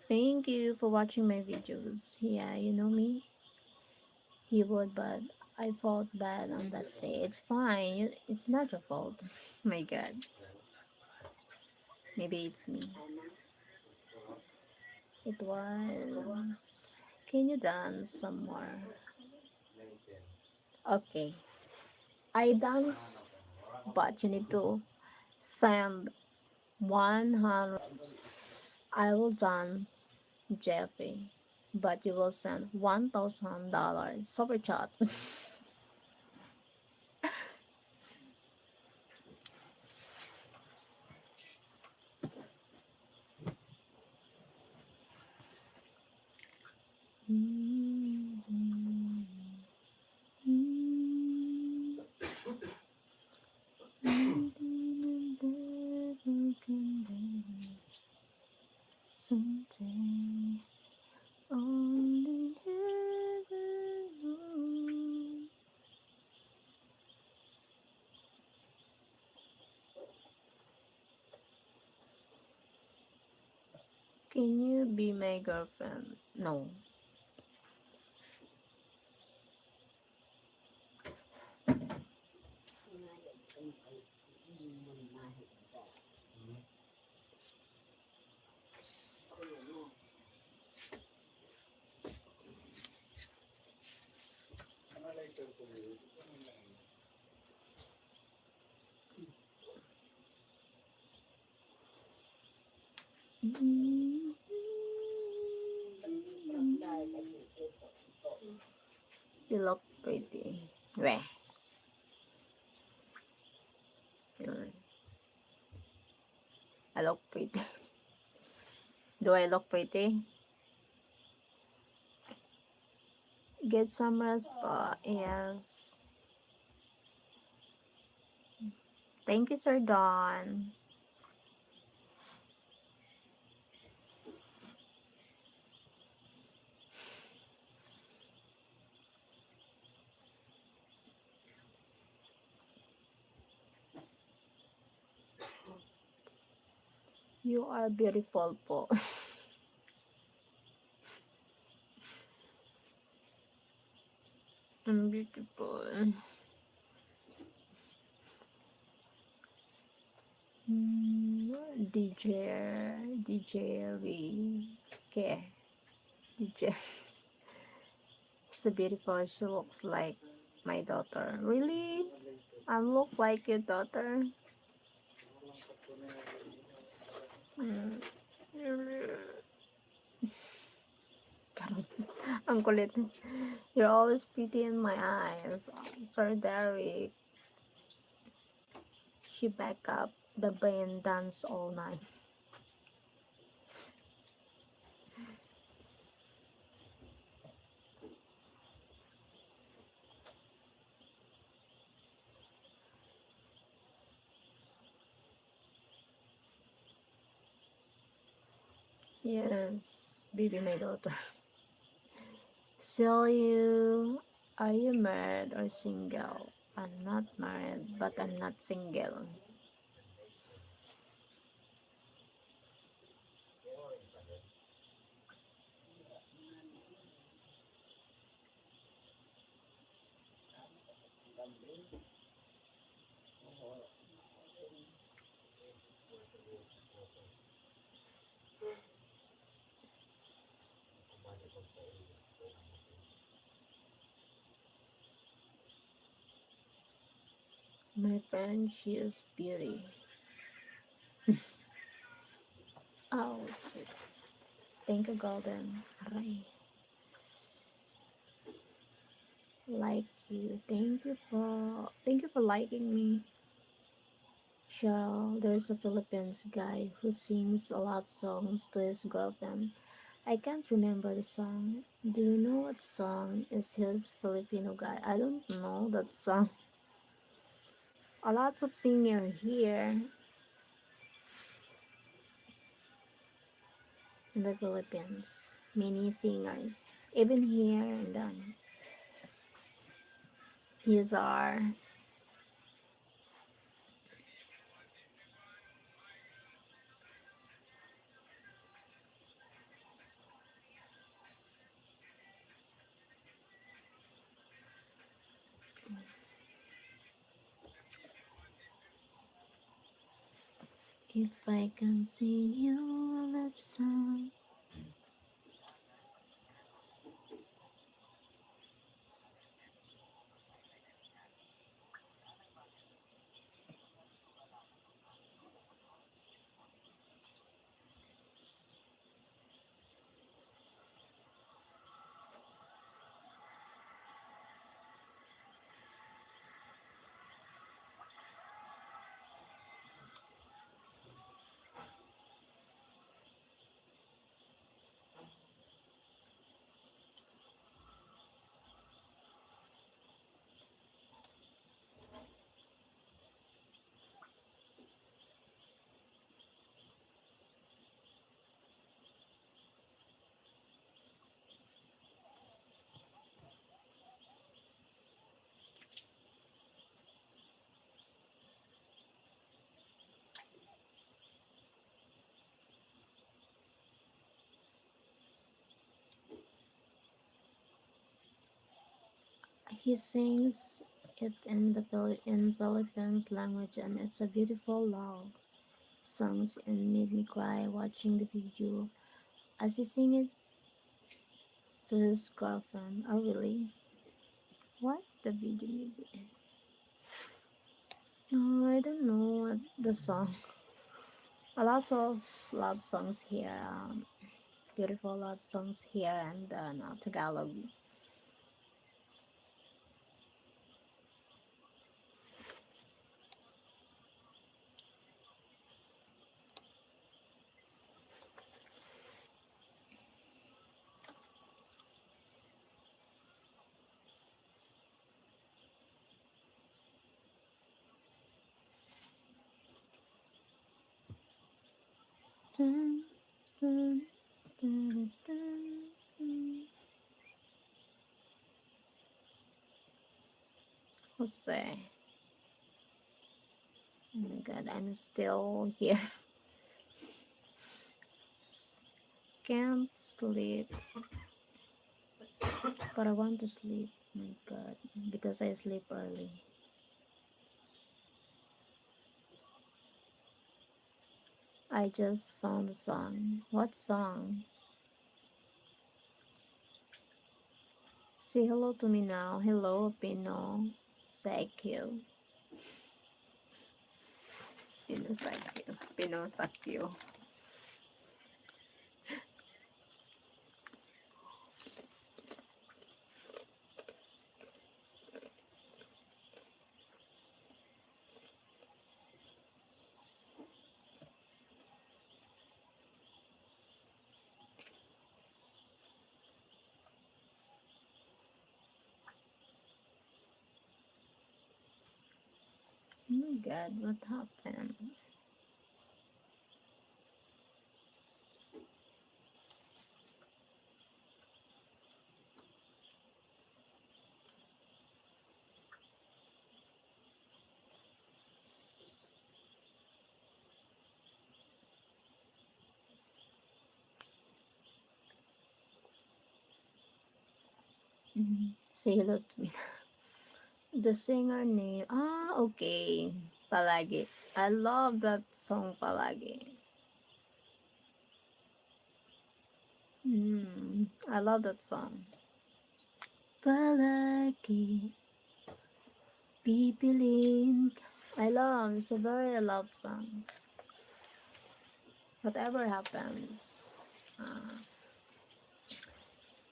Thank you for watching my videos. Yeah, you know me. He would, but I felt bad on that day. It's fine. It's not your fault. My God. Maybe it's me. It was. Can you dance some more? Okay. I dance, but you need to send 100. I will dance, Jeffy, but you will send $1,000 super chat. Someday, only heaven knows. Can you be my girlfriend? No. You look pretty. Weh. I look pretty. Do I look pretty? Get some rest, but yes. Thank you, Sir Don. You are beautiful po. I'm beautiful. DJ, DJ Lee. Okay, DJ. So beautiful. She looks like my daughter. Really? I look like your daughter? Mm. Ang kulit. You're always pretty in my eyes. Sir Derek. She back up the brain dance all night. Yes, baby, my daughter. Still you, are you married or single? I'm not married, but I'm not single. My friend, she is beauty. Oh, shit. Thank you, Golden. Aray. Like you. Thank you for liking me. Cheryl, there's a Philippines guy who sings a love songs to his girlfriend. I can't remember the song. Do you know what song is his Filipino guy? I don't know that song. A lot of singer here in the Philippines. Many singers. Even here and then. He's our. If I can sing you a love song. He sings it in the Philippines language, and it's a beautiful love songs and made me cry watching the video as he sing it to his girlfriend. Oh really? What the video maybe? No, I don't know what the song. A lot of love songs here. Beautiful love songs here and no, Tagalog. Dun, dun, dun, dun, dun. Jose. Oh my god, I'm still here. Can't sleep, but I want to sleep. Oh my god, because I sleep early. I just found the song. What song? Say hello to me now. Hello, Pino. Sakyo. Pino Sakyo. Pino Sakyo. Oh my god, what happened? Say hello to me. The singer name. Ah, okay. Palagi. I love that song, Palagi. I love that song. Palagi, pipiliin ka. I love. It's a very love song. Whatever happens, uh,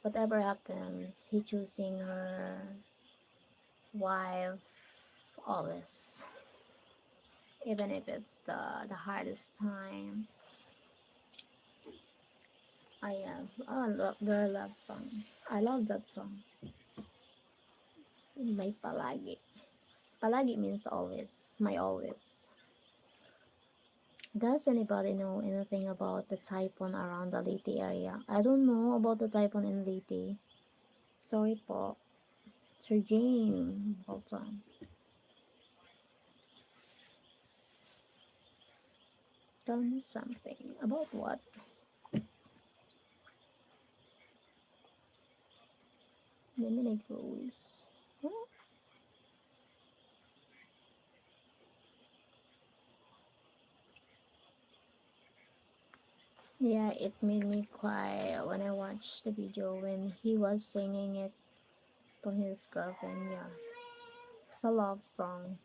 whatever happens, he choosing her wife always, even if it's the hardest time. I yes, I love very love song. I love that song. My palagi. Palagi means always. My always. Does anybody know anything about the typhoon around the Leyte area? I don't know about the typhoon in Leyte. Sorry po. Sir James. Hold on. Tell me something. About what? Lemonade Rose. Huh? Yeah, it made me cry when I watched the video when he was singing it to his girlfriend. Yeah, it's a love song.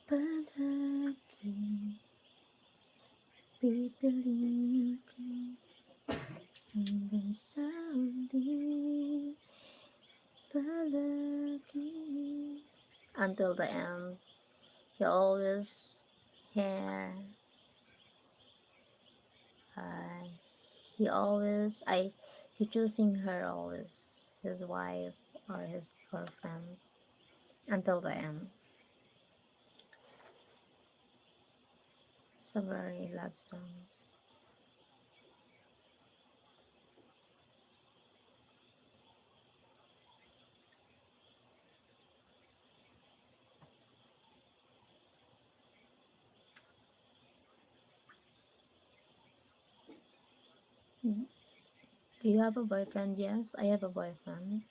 Palagi, pipiliin ko hanggang sa huli. Palagi. Until the end, he always here. Uh, he choosing her always, his wife or his girlfriend, until the end. It's a very love songs. Mhm. Do you have a boyfriend? Yes, I have a boyfriend.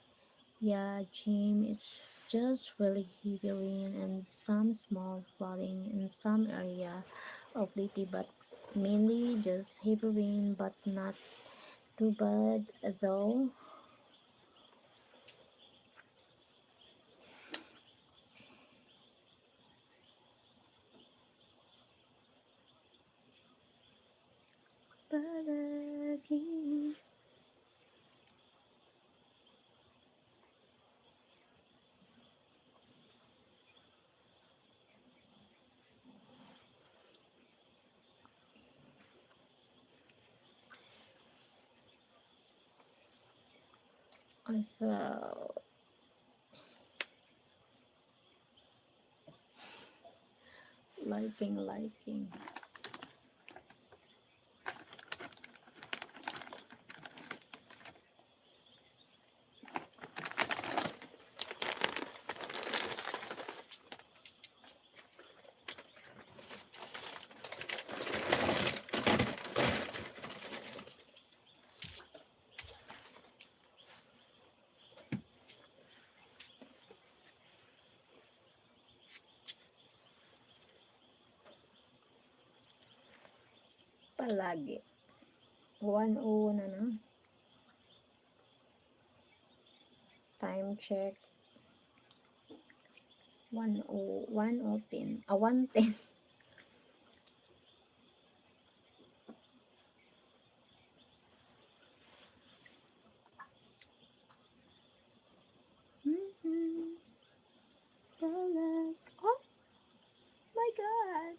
Yeah, Jim, it's just really heavy rain and some small flooding in some area of Liti, but mainly just heavy rain, but not too bad though. Palagi. I felt liking. Palagi. 1:01 na na. Time check. 1:10. 1:10. Palag. Oh my god.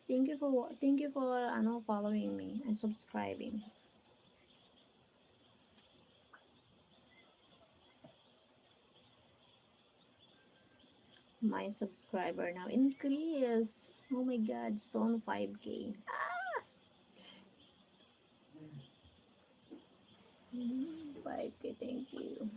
Thank you for following me and subscribing. My subscriber now increase. Oh my god, it's on 5K. 5K, thank you.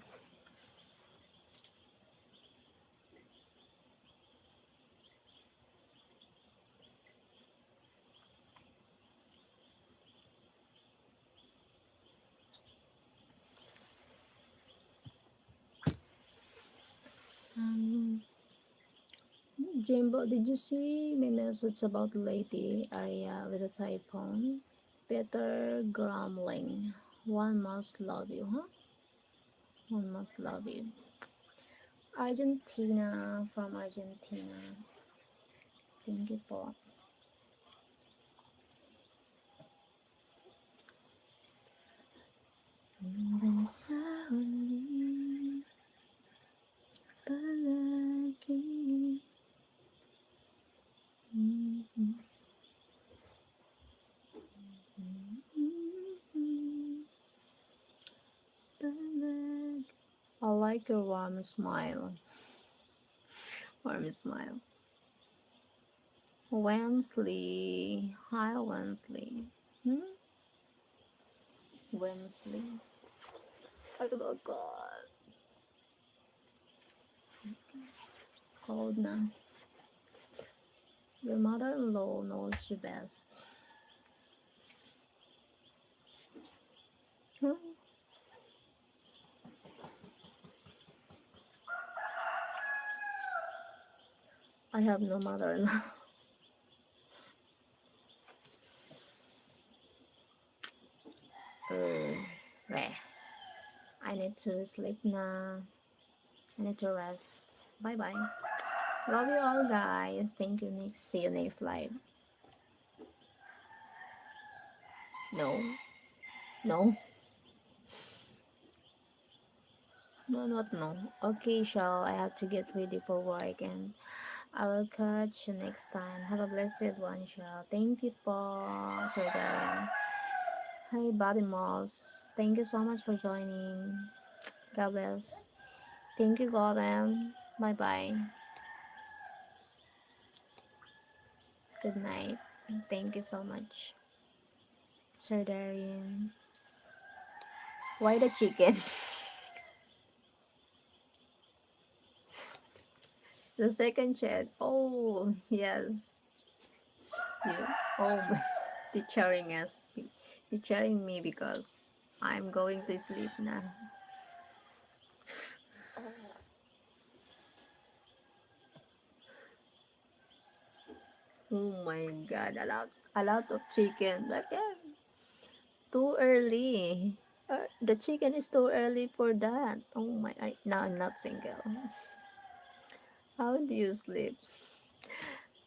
Jimbo, did you see my message about lady area with a typhoon? Peter grumbling. One must love you, huh? One must love you. Argentina from Argentina. Thank you po. Hanggang sa huli, palagi. Mhm. Palagi. I like your warm smile. Warm smile. Wensley. Hi, Wensley. Hmm? Wensley. Oh, God. Cold na. Your mother-in-law knows you best. Hmm? I have no mother-in-law. Meh. I need to sleep now. I need to rest. Bye bye. Love you all, guys. Thank you. Next. See you next live. No. No. No, not no. Okay, Shao. I have to get ready for work and I will catch you next time. Have a blessed one, Shao. Thank you po, Sir Darren. Hi, Body Moss. Thank you so much for joining. God bless. Thank you, Gordon. Bye bye. Good night. Thank you so much, Sir Darian. Why the chicken? The second chat. Oh, yes. You. Oh, teaching us. Teaching me because I'm going to sleep now. Oh my god, a lot of chicken. But yeah, too early. The chicken is too early for that. Oh my, now I'm not single. How do you sleep?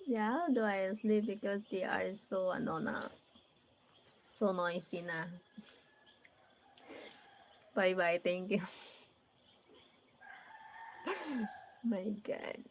Yeah, how do I sleep? Because they are so, ano na, so noisy na. Bye bye, thank you. My God.